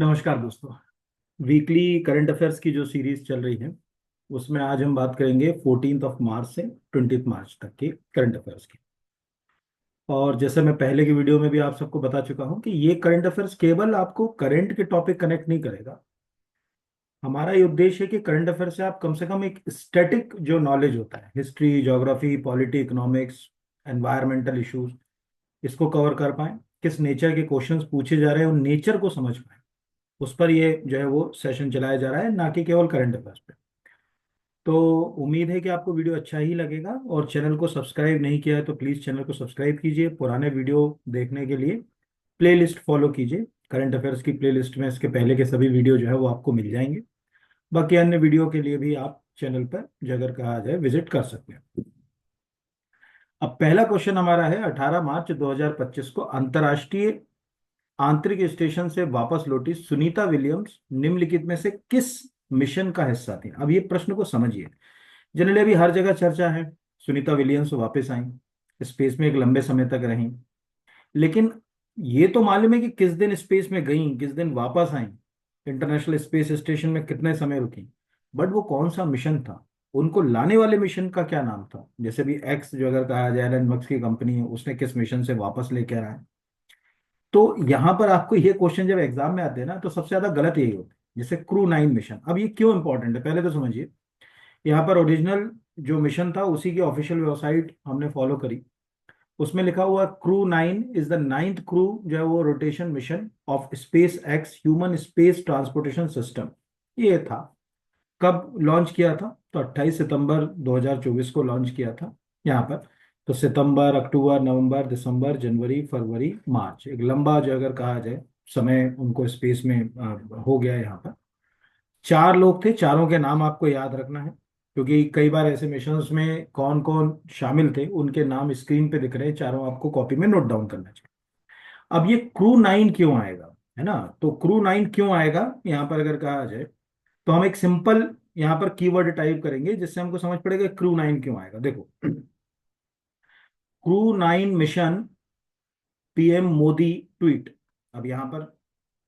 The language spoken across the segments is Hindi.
नमस्कार दोस्तों। वीकली करंट अफेयर्स की जो सीरीज चल रही है उसमें आज हम बात करेंगे 14 मार्च से 20 मार्च तक के करंट अफेयर्स की। और जैसे मैं पहले की वीडियो में भी आप सबको बता चुका हूं कि ये करंट अफेयर्स केवल आपको करंट के टॉपिक कनेक्ट नहीं करेगा। हमारा ये उद्देश्य है कि करंट अफेयर से आप कम से कम एक स्टैटिक जो नॉलेज होता है, history, geography, polity, economics, environmental issues, इसको कवर कर पाएं। किस नेचर के क्वेश्चंस पूछे जा रहे हैं उन नेचर को समझ पाएं। उस पर ये जो है वो सेशन चलाया जा रहा है, ना कि केवल करंट अफेयर्स पे। तो उम्मीद है कि आपको वीडियो अच्छा ही लगेगा, और चैनल को सब्सक्राइब नहीं किया है तो प्लीज़ चैनल को सब्सक्राइब कीजिए। पुराने वीडियो देखने के लिए प्लेलिस्ट फॉलो कीजिए। करंट अफेयर्स की प्लेलिस्ट में इसके पहले के सभी वीडियो जो है वो आपको मिल जाएंगे। बाकी अन्य वीडियो के लिए भी आप चैनल पर, जो अगर कहा जाए, विजिट कर सकते हैं। अब पहला क्वेश्चन हमारा है, 18 मार्च 2025 को अंतर्राष्ट्रीय आंतरिक स्टेशन से वापस लौटी सुनीता विलियम्स निम्नलिखित में से किस मिशन का हिस्सा थी। अब ये प्रश्न को समझिए। जनरली अभी हर जगह चर्चा है, सुनीता विलियम्स वापस आई, स्पेस में एक लंबे समय तक रही, लेकिन ये तो मालूम है कि किस दिन स्पेस में गई, किस दिन वापस आई, इंटरनेशनल स्पेस स्टेशन में कितने समय रुकी, बट वो कौन सा मिशन था, उनको लाने वाले मिशन का क्या नाम था। जैसे भी एक्स जो अगर कहा जाए, एलन मस्क की कंपनी है, उसने किस मिशन से वापस लेकर आया। तो यहाँ पर आपको ये क्वेश्चन जब एग्जाम में आते हैं ना, तो सबसे ज्यादा गलत यही होता है, जैसे क्रू 9 मिशन। अब ये क्यों इंपॉर्टेंट है पहले तो समझिए। यहाँ पर ओरिजिनल जो मिशन था उसी की ऑफिशियल वेबसाइट हमने फॉलो करी। उसमें लिखा हुआ crew 9 is the ninth crew जो है वो rotation mission of space x human space transportation system. ये था। कब लॉन्च किया था? तो 28 सितंबर 2024 को लॉन्च किया था यहाँ पर। तो सितंबर, अक्टूबर, नवंबर, दिसंबर, जनवरी, फरवरी, मार्च, एक लंबा जो अगर कहा जाए समय उनको स्पेस में हो गया यहाँ पर। चार लोग थे, चारों के नाम आपको याद रखना है, क्योंकि कई बार ऐसे मिशंस में कौन कौन शामिल थे उनके नाम स्क्रीन पे दिख रहे हैं, चारों आपको कॉपी में नोट डाउन करना चाहिए। अब ये क्रू 9 क्यों आएगा, है ना? तो क्रू 9 क्यों आएगा यहाँ पर अगर कहा जाए, तो हम एक सिंपल यहाँ पर कीवर्ड टाइप करेंगे जिससे हमको समझ पड़ेगा क्रू 9 क्यों आएगा। देखो, crew 9 mission PM Modi tweet. अब यहाँ पर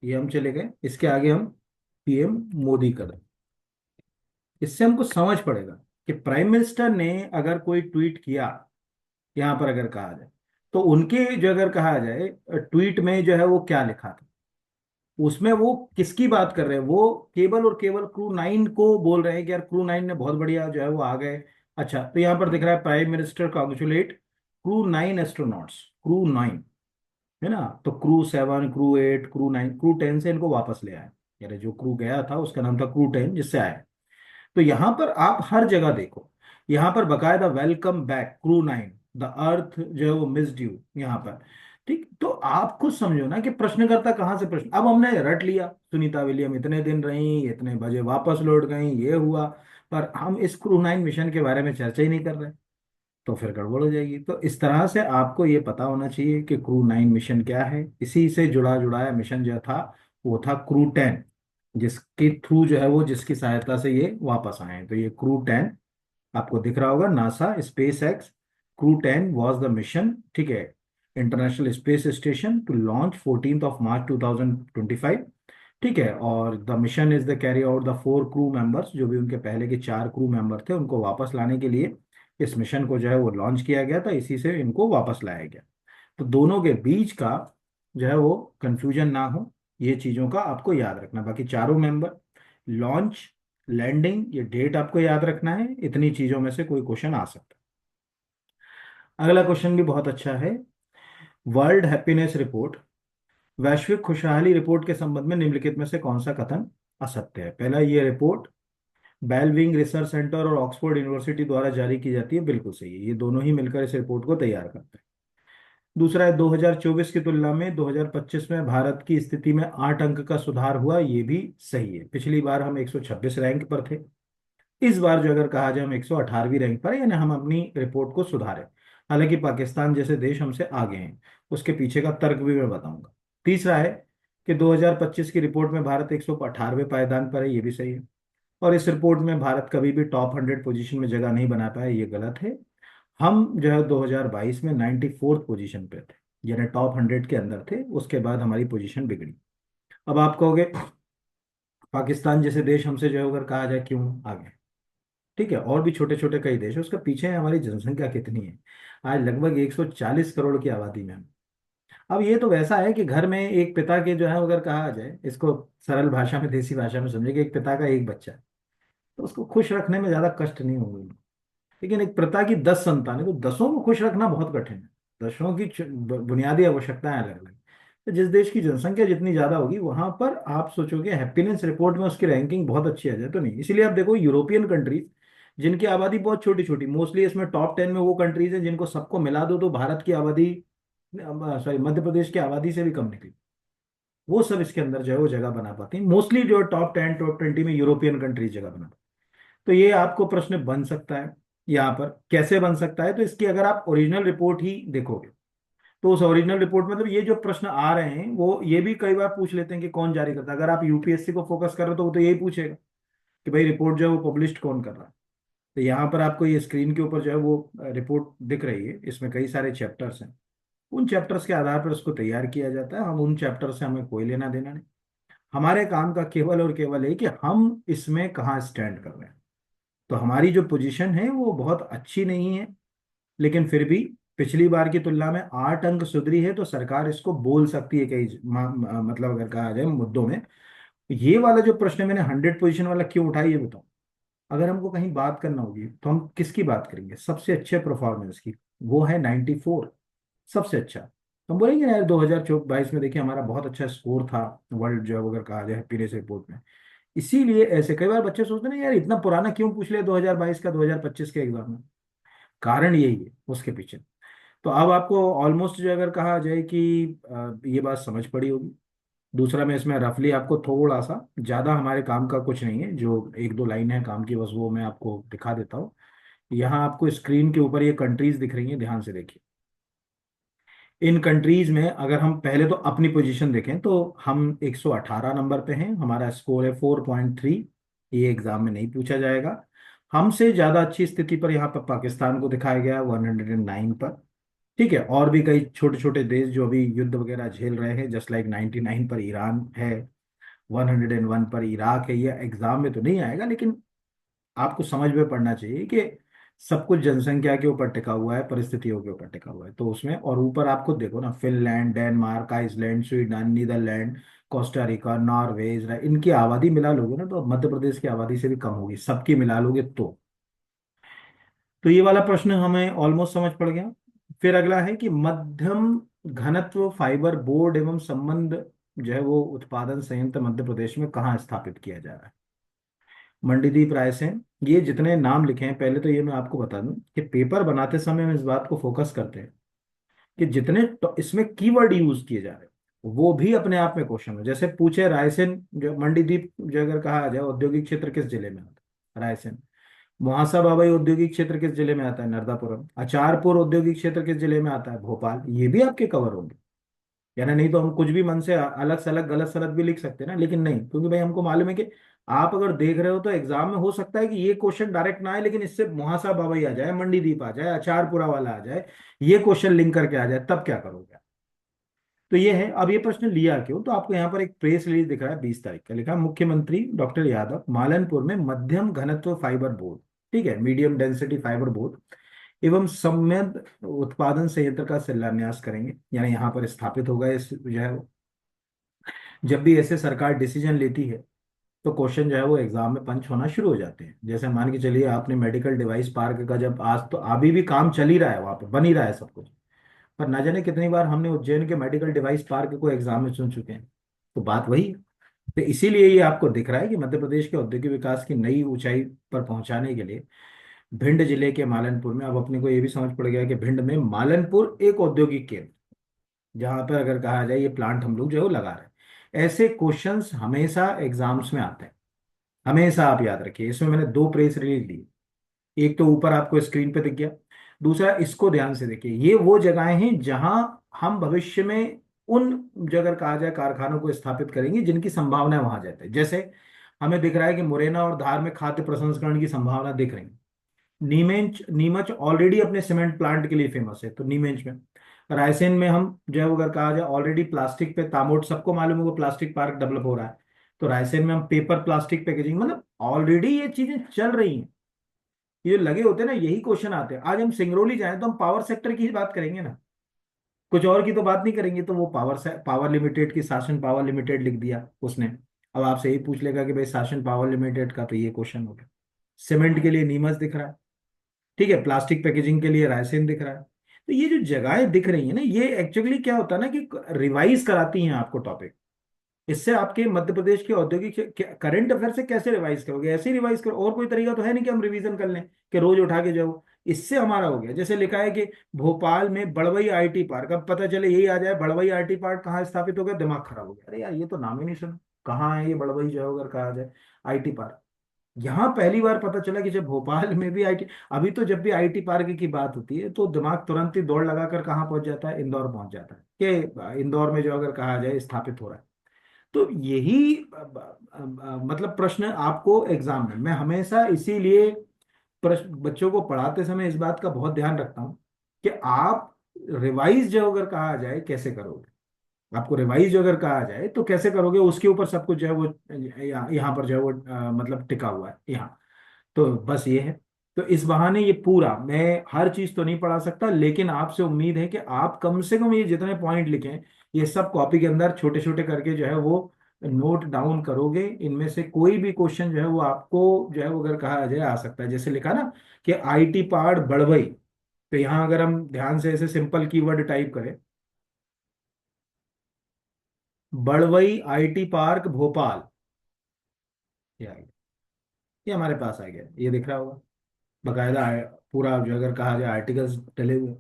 ये हम चले गए, इसके आगे हम पीएम मोदी कर दें। इससे हमको समझ पड़ेगा कि प्राइम मिनिस्टर ने अगर कोई ट्वीट किया, यहाँ पर अगर कहा जाए, तो उनके जो अगर कहा जाए ट्वीट में जो है वो क्या लिखा था, उसमें वो किसकी बात कर रहे हैं। वो केवल और केवल क्रू 9 को बोल रहे हैं कि यार क्रू 9 ने बहुत बढ़िया जो है वो आ गए। अच्छा, तो यहाँ पर दिख रहा है prime minister congratulate crew 9 astronauts. Crew 9, है ना? तो क्रू 7, क्रू 8, क्रू 9, क्रू 10 से इनको वापस ले आए। यानी जो क्रू गया था उसका नाम था क्रू 10, जिससे आया। तो यहां पर आप हर जगह देखो, यहां पर बकायदा welcome back crew 9, the earth जो है वो मिस्ड यू यहाँ पर। ठीक, तो आप खुद समझो ना कि प्रश्नकर्ता कहाँ से प्रश्न। अब हमने रट लिया सुनीता विलियम इतने दिन रही, इतने बजे वापस लौट गई, ये हुआ, पर हम इस क्रू 9 मिशन के बारे में चर्चा ही नहीं कर रहे, तो फिर गड़बड़ हो जाएगी। तो इस तरह से आपको ये पता होना चाहिए कि क्रू 9 मिशन क्या है। इसी से जुड़ा जुड़ाया मिशन जो था वो था क्रू 10, जिसके थ्रू जो है वो, जिसकी सहायता से ये वापस आए हैं। तो ये क्रू 10 आपको दिख रहा होगा, NASA SpaceX crew 10 was the mission, ठीक है, international space station to launch 14 March 2025। ठीक है, और the mission is the carry out the 4 crew members, जो भी उनके पहले के 4 क्रू मेंबर थे उनको वापस लाने के लिए इस मिशन को जो है वो लॉन्च किया गया था, इसी से इनको वापस लाया गया। तो दोनों के बीच का जो है वो कंफ्यूजन ना हो, ये चीज़ों का आपको याद रखना। बाकी चारों मेंबर, लॉन्च, लैंडिंग, ये डेट आपको याद रखना है। इतनी चीज़ों में से कोई क्वेश्चन आ सकता है। अगला क्वेश्चन भी बहुत अच्छा है। वर्ल्ड हैप्पीनेस रिपोर्ट, वैश्विक खुशहाली रिपोर्ट के संबंध में निम्नलिखित में से कौन सा कथन असत्य है? पहला, ये रिपोर्ट बेलविंग रिसर्च सेंटर और ऑक्सफोर्ड यूनिवर्सिटी द्वारा जारी की जाती है, बिल्कुल सही है, ये दोनों ही मिलकर इस रिपोर्ट को तैयार करते हैं। दूसरा है, 2024 की तुलना में 2025 में भारत की स्थिति में 8 अंक का सुधार हुआ, ये भी सही है। पिछली बार हम 126 रैंक पर थे, इस बार जो अगर कहा जाए हम 118वीं रैंक पर हैं, यानी हम अपनी रिपोर्ट को सुधारे। हालांकि पाकिस्तान जैसे देश हमसे आगे हैं, उसके पीछे का तर्क भी मैं बताऊंगा। तीसरा है कि 2025 की रिपोर्ट में भारत 118वें पायदान पर है, ये भी सही है। और इस रिपोर्ट में भारत कभी भी टॉप 100 पोजीशन में जगह नहीं बना पाया, ये गलत है। हम जो है 2022 में 94th पोजीशन पे थे, यानी टॉप 100 के अंदर थे, उसके बाद हमारी पोजीशन बिगड़ी। अब आप कहोगे पाकिस्तान जैसे देश हमसे जो है अगर कहा जाए क्यों आगे, ठीक है, और भी छोटे छोटे कई देश है, उसका पीछे है हमारी जनसंख्या कितनी है। आज लगभग 140 करोड़ की आबादी में हम। अब ये तो वैसा है कि घर में एक पिता के जो है अगर कहा जाए, इसको सरल भाषा में देसी भाषा में समझे, कि एक पिता का एक बच्चा है, तो उसको खुश रखने में ज्यादा कष्ट नहीं होगा। लेकिन एक पिता की 10 संतान है, तो 10 को खुश रखना बहुत कठिन है। 10 की बुनियादी आवश्यकताएं अलग अलग। तो जिस देश की जनसंख्या जितनी ज्यादा होगी वहां पर आप सोचोगे हैप्पीनेस रिपोर्ट में उसकी रैंकिंग बहुत अच्छी आ जाए, तो नहीं। इसीलिए आप देखो यूरोपियन कंट्रीज जिनकी आबादी बहुत छोटी छोटी, मोस्टली इसमें टॉप 10 में वो कंट्रीज हैं जिनको सबको मिला दो तो भारत की आबादी, सॉरी मध्य प्रदेश की आबादी से भी कम निकली, वो सब इसके अंदर जो है वो जगह बना पाती हैं। मोस्टली जो टॉप 10 टॉप 20 में यूरोपियन कंट्रीज जगह बना। तो ये आपको प्रश्न बन सकता है। यहाँ पर कैसे बन सकता है, तो इसकी अगर आप ओरिजिनल रिपोर्ट ही देखोगे, तो उस ओरिजिनल रिपोर्ट मतलब ये जो प्रश्न आ रहे हैं वो ये भी कई बार पूछ लेते हैं कि कौन जारी करता है। अगर आप यूपीएससी को फोकस कर रहे हो तो वो तो यही पूछेगा कि भाई रिपोर्ट जो है वो पब्लिश कौन कर रहा है। तो यहाँ पर आपको ये स्क्रीन के ऊपर जो है वो रिपोर्ट दिख रही है, इसमें कई सारे चैप्टर्स हैं। उन चैप्टर्स के आधार पर उसको तैयार किया जाता है। हम उन चैप्टर से हमें कोई लेना देना नहीं। हमारे काम का केवल और केवल है कि हम इसमें कहाँ स्टैंड कर रहे हैं। तो हमारी जो पोजीशन है वो बहुत अच्छी नहीं है, लेकिन फिर भी पिछली बार की तुलना में 8 अंक सुधरी है, तो सरकार इसको बोल सकती है कई मतलब अगर कहा जाए मुद्दों में। ये वाला जो प्रश्न है मैंने 100 पोजीशन वाला क्यों उठाया ये बताओ। अगर हमको कहीं बात करना होगी तो हम किसकी बात करेंगे सबसे अच्छे परफॉर्मेंस की, वो है 94, सबसे अच्छा। तो हम बोलेंगे ना यार 2022 में देखिए हमारा बहुत अच्छा स्कोर था वर्ल्ड जो है अगर कहा जाए हैप्पीनेस रिपोर्ट में। इसीलिए ऐसे कई बार बच्चे सोचते हैं ना यार इतना पुराना क्यों पूछ लिया 2022 का 2025 के एग्जाम में। कारण यही है उसके पीछे। तो अब आपको ऑलमोस्ट जो अगर कहा जाए कि ये बात समझ पड़ी होगी। दूसरा मैं इसमें रफली आपको थोड़ा सा, ज्यादा हमारे काम का कुछ नहीं है, जो एक दो लाइन है काम की बस वो मैं आपको दिखा देता हूँ। यहाँ आपको स्क्रीन के ऊपर ये कंट्रीज दिख रही हैं, ध्यान से देखिए। इन कंट्रीज में अगर हम पहले तो अपनी पोजीशन देखें तो हम 118 नंबर पे हैं, हमारा स्कोर है 4.3। ये एग्जाम में नहीं पूछा जाएगा। हमसे ज्यादा अच्छी स्थिति पर यहाँ पर पाकिस्तान को दिखाया गया है 109 पर। ठीक है, और भी कई छोटे छोटे देश जो अभी युद्ध वगैरह झेल रहे हैं, जस्ट लाइक 99 पर ईरान है, 101 पर इराक है। ये एग्जाम में तो नहीं आएगा, लेकिन आपको समझ में पड़ना चाहिए कि सब कुछ जनसंख्या के ऊपर टिका हुआ है, परिस्थितियों के ऊपर टिका हुआ है। तो उसमें और ऊपर आपको देखो ना, Finland, Denmark, Iceland, Sweden, Netherland, Costa Rica, Norway, Israel, इनकी आबादी मिला लोगे ना तो मध्य प्रदेश की आबादी से भी कम होगी, सबकी मिला लोगे तो ये वाला प्रश्न हमें ऑलमोस्ट समझ पड़ गया। फिर अगला है कि मध्यम घनत्व फाइबर बोर्ड एवं संबंध जो है वो उत्पादन संयंत्र मध्य प्रदेश में कहाँ स्थापित किया जा रहा है। मंडीदीप रायसेन। ये जितने नाम लिखे हैं, पहले तो ये मैं आपको बता दूं कि पेपर बनाते समय हम इस बात को फोकस करते हैं कि जितने तो इसमें कीवर्ड यूज किए जा रहे हैं वो भी अपने आप में क्वेश्चन है। जैसे पूछे रायसेन जो मंडीदीप जो अगर कहा जाए औद्योगिक क्षेत्र किस जिले में आता है, रायसेन। मुहासा बाबई औद्योगिक क्षेत्र किस जिले में आता है, नर्मदापुरम। अचारपुर औद्योगिक क्षेत्र किस जिले में आता है, भोपाल। ये भी आपके कवर होंगे। यानी नहीं तो हम कुछ भी मन से अलग सलग गलत सलत भी लिख सकते हैं ना, लेकिन नहीं, क्योंकि भाई हमको मालूम है कि आप अगर देख रहे हो तो एग्जाम में हो सकता है कि ये क्वेश्चन डायरेक्ट ना आए, लेकिन इससे मुहासा बाबई आ जाए, मंडीदीप आ जाए, अचारपुरा वाला आ जाए, ये क्वेश्चन लिंक करके आ जाए, तब क्या करोगे। तो ये है। अब ये प्रश्न लिया क्यों, तो आपको यहाँ पर एक प्रेस रिलीज दिख रहा है 20 तारीख का, लिखा मुख्यमंत्री डॉक्टर यादव मालनपुर में मध्यम घनत्व फाइबर बोर्ड, ठीक है, मीडियम डेंसिटी फाइबर बोर्ड एवं सम्यद उत्पादन संयंत्र का शिलान्यास करेंगे, यानी यहाँ पर स्थापित होगा इस जो है। जब भी ऐसे सरकार डिसीजन लेती है तो क्वेश्चन जो है वो एग्जाम में पंच होना शुरू हो जाते हैं। जैसे मान के चलिए आपने मेडिकल डिवाइस पार्क का, जब आज तो अभी भी काम चल ही रहा है, वहां पर बन ही रहा है सब कुछ, पर ना जाने कितनी बार हमने उज्जैन के मेडिकल डिवाइस पार्क को एग्जाम में चुन चुके हैं। तो बात वही है। तो इसीलिए ये आपको दिख रहा है कि मध्य प्रदेश के औद्योगिक विकास की नई ऊंचाई पर पहुंचाने के लिए भिंड जिले के मालनपुर में, अब अपने को ये भी समझ पड़ गया कि भिंड में मालनपुर एक औद्योगिक केंद्र, जहां पर अगर कहा जाए ये प्लांट हम लोग जो है वो लगा रहे हैं। ऐसे क्वेश्चंस हमेशा एग्जाम्स में आते हैं, हमेशा आप याद रखिए। इसमें मैंने दो प्रेस रिलीज दी, एक तो ऊपर आपको स्क्रीन पे दिख गया, दूसरा इसको ध्यान से देखिए। ये वो जगहें हैं जहां हम भविष्य में उन जो अगर कहा जाए कारखानों को स्थापित करेंगे जिनकी संभावना वहां जाते हैं। जैसे हमें दिख रहा है कि मुरैना और धार में खाद्य प्रसंस्करण की संभावना दिख रही है। नीमेंच नीमच ऑलरेडी अपने सीमेंट प्लांट के लिए फेमस है, तो नीमेंच में रायसेन में हम जो है वो अगर कहा जाए ऑलरेडी प्लास्टिक पे तामोट, सबको मालूम है वो प्लास्टिक पार्क डेवलप हो रहा है। तो रायसेन में हम पेपर प्लास्टिक पैकेजिंग, मतलब ऑलरेडी ये चीजें चल रही हैं। ये जो लगे होते हैं ना, यही क्वेश्चन आते हैं। आज हम सिंगरौली जाएं तो हम पावर सेक्टर की ही बात करेंगे ना, कुछ और की तो बात नहीं करेंगे। तो वो पावर से पावर लिमिटेड की, शासन पावर लिमिटेड लिख दिया उसने। अब आपसे यही पूछ लेगा कि भाई शासन पावर लिमिटेड का, तो ये क्वेश्चन हो गया। सीमेंट के लिए नीमच दिख रहा है, ठीक है, प्लास्टिक पैकेजिंग के लिए रायसेन दिख रहा है। तो ये जो जगहें दिख रही है ना, ये एक्चुअली क्या होता है ना कि रिवाइज कराती हैं आपको टॉपिक। इससे आपके मध्य प्रदेश के औद्योगिक करंट अफेयर से कैसे रिवाइज करोगे? ऐसे ही रिवाइज करो, और कोई तरीका तो है नहीं कि हम रिवीजन कर लें कि रोज उठा के जाओ। इससे हमारा हो गया, जैसे लिखा है कि भोपाल में बड़वई आईटी पार्क, अब पता चले यही आ जाए बड़वई आईटी पार्क कहाँ स्थापित हो गया, दिमाग खराब हो गया। अरे यार, ये तो नाम ही नहीं सुना, कहाँ है ये बड़वई जो है अगर कहा जाए आईटी पार्क। यहाँ पहली बार पता चला कि जब भोपाल में भी आईटी, अभी तो जब भी आईटी पार्क की बात होती है तो दिमाग तुरंत ही दौड़ लगाकर कहाँ पहुंच जाता है, इंदौर पहुंच जाता है कि इंदौर में जो अगर कहा जाए स्थापित हो रहा है। तो यही मतलब प्रश्न आपको एग्जाम में, मैं हमेशा इसीलिए प्रश्न बच्चों को पढ़ाते समय इस बात का बहुत ध्यान रखता हूँ कि आप रिवाइज जो अगर कहा जाए कैसे करोगे, आपको रिवाइज अगर कहा जाए तो कैसे करोगे, उसके ऊपर सब कुछ जो है वो यहाँ पर जो है वो मतलब टिका हुआ है यहाँ। तो बस ये है। तो इस बहाने ये पूरा, मैं हर चीज तो नहीं पढ़ा सकता, लेकिन आपसे उम्मीद है कि आप कम से कम ये जितने पॉइंट लिखे ये सब कॉपी के अंदर छोटे छोटे करके जो है वो नोट डाउन करोगे। इनमें से कोई भी क्वेश्चन जो है वो आपको जो है वो अगर कहा जाए आ सकता है। जैसे लिखा ना कि आईटी पार्क बढ़वई, तो यहाँ अगर हम ध्यान से ऐसे सिंपल कीवर्ड टाइप करें, बढ़वई आईटी पार्क भोपाल, ये आ गया, ये हमारे पास आ गया, ये दिख रहा होगा बकायदा पूरा जो अगर कहा जाए आर्टिकल्स डले हुए।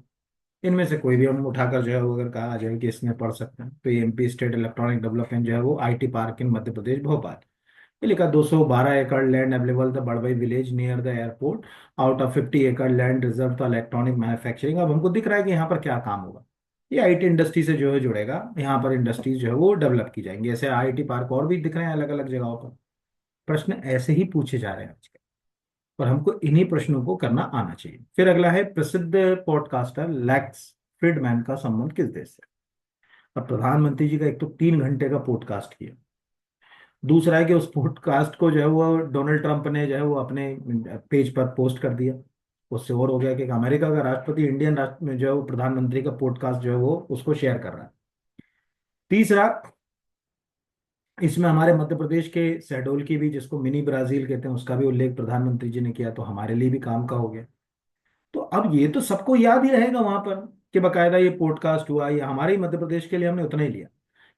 इनमें से कोई भी हम उठाकर जो है वो अगर कहा जाए कि इसमें पढ़ सकते हैं, तो ये एमपी स्टेट इलेक्ट्रॉनिक डेवलपमेंट जो है वो IT park in Madhya Pradesh Bhopal. ये लिखा 212 एकड़ land available the Badwai village near the airport, out of 50 एकड़ land reserve the electronic manufacturing. अब हमको दिख रहा है कि यहाँ पर क्या काम होगा, ये आईटी इंडस्ट्री से जो है जुड़ेगा, यहाँ पर इंडस्ट्रीज जो है वो डेवलप की जाएंगी। ऐसे आईटी पार्क और भी दिख रहे हैं अलग अलग जगहों पर। प्रश्न ऐसे ही पूछे जा रहे हैं आजकल, और हमको इन्हीं प्रश्नों को करना आना चाहिए। फिर अगला है, प्रसिद्ध पॉडकास्टर लैक्स फ्रीडमैन का संबंध किस देश से? अब प्रधानमंत्री जी का एक तो 3 घंटे का पॉडकास्ट किया, दूसरा है कि उस पॉडकास्ट को जो है वो डोनाल्ड ट्रंप ने जो है वो अपने पेज पर पोस्ट कर दिया। उससे और हो गया कि अमेरिका का राष्ट्रपति इंडियन राष्ट्र में जो है वो प्रधानमंत्री का पॉडकास्ट जो है वो उसको शेयर कर रहा है। तीसरा, इसमें हमारे मध्य प्रदेश के शहडोल की भी, जिसको मिनी ब्राजील कहते हैं, उसका भी उल्लेख प्रधानमंत्री जी ने किया, तो हमारे लिए भी काम का हो गया। तो अब ये तो सबको याद ही रहेगा वहां पर कि बकायदा ये पॉडकास्ट हुआ, ये हमारे ही मध्य प्रदेश के लिए हमने उतना ही लिया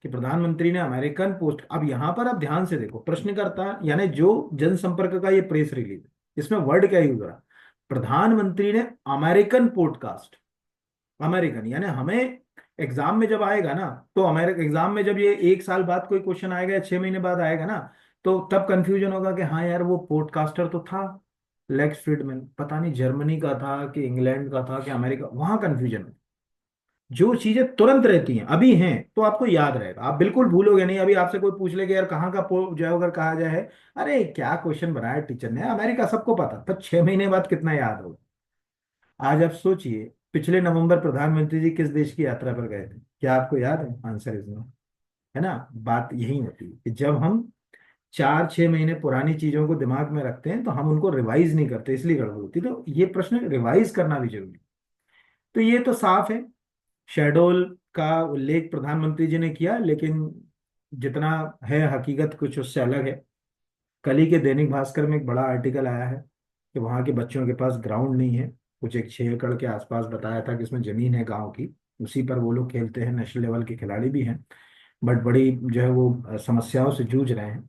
कि प्रधानमंत्री ने अमेरिकन पोस्ट। अब यहाँ पर आप ध्यान से देखो, प्रश्नकर्ता यानी जो जनसंपर्क का ये प्रेस रिलीज है, इसमें वर्ड क्या यूज हो रहा, प्रधानमंत्री ने अमेरिकन पॉडकास्ट। अमेरिकन यानी हमें एग्जाम में जब आएगा ना, तो अमेरिका एग्जाम में जब ये 1 साल बाद कोई क्वेश्चन आएगा या 6 महीने बाद आएगा ना, तो तब कंफ्यूजन होगा कि हाँ यार वो पॉडकास्टर तो था लेक्स फ्रीडमैन, पता नहीं जर्मनी का था कि इंग्लैंड का था कि अमेरिका, वहां कंफ्यूजन है। जो चीजें तुरंत रहती हैं अभी हैं तो आपको याद रहेगा, आप बिल्कुल भूलोगे नहीं। अभी आपसे कोई पूछ ले कि यार कहाँ का जो है अगर कहा जाए है, अरे क्या क्वेश्चन बनाया टीचर ने, अमेरिका सबको पता, पर 6 महीने बाद कितना याद होगा। आज आप सोचिए, पिछले नवंबर प्रधानमंत्री जी किस देश की यात्रा पर गए थे, क्या आपको याद है? आंसर इज नो, है ना। बात यही होती है कि जब हम 4-6 महीने पुरानी चीजों को दिमाग में रखते हैं तो हम उनको रिवाइज नहीं करते, इसलिए गड़बड़ होती है। तो ये प्रश्न रिवाइज करना भी जरूरी है। तो ये तो साफ है, शहडोल का उल्लेख प्रधानमंत्री जी ने किया, लेकिन जितना है हकीकत कुछ उससे अलग है। कल ही के दैनिक भास्कर में एक बड़ा आर्टिकल आया है कि वहाँ के बच्चों के पास ग्राउंड नहीं है, कुछ एक 6 एकड़ के आसपास बताया था कि इसमें जमीन है गांव की, उसी पर वो लोग खेलते हैं, नेशनल लेवल के खिलाड़ी भी हैं, बट बड़ी जो है वो समस्याओं से जूझ रहे हैं।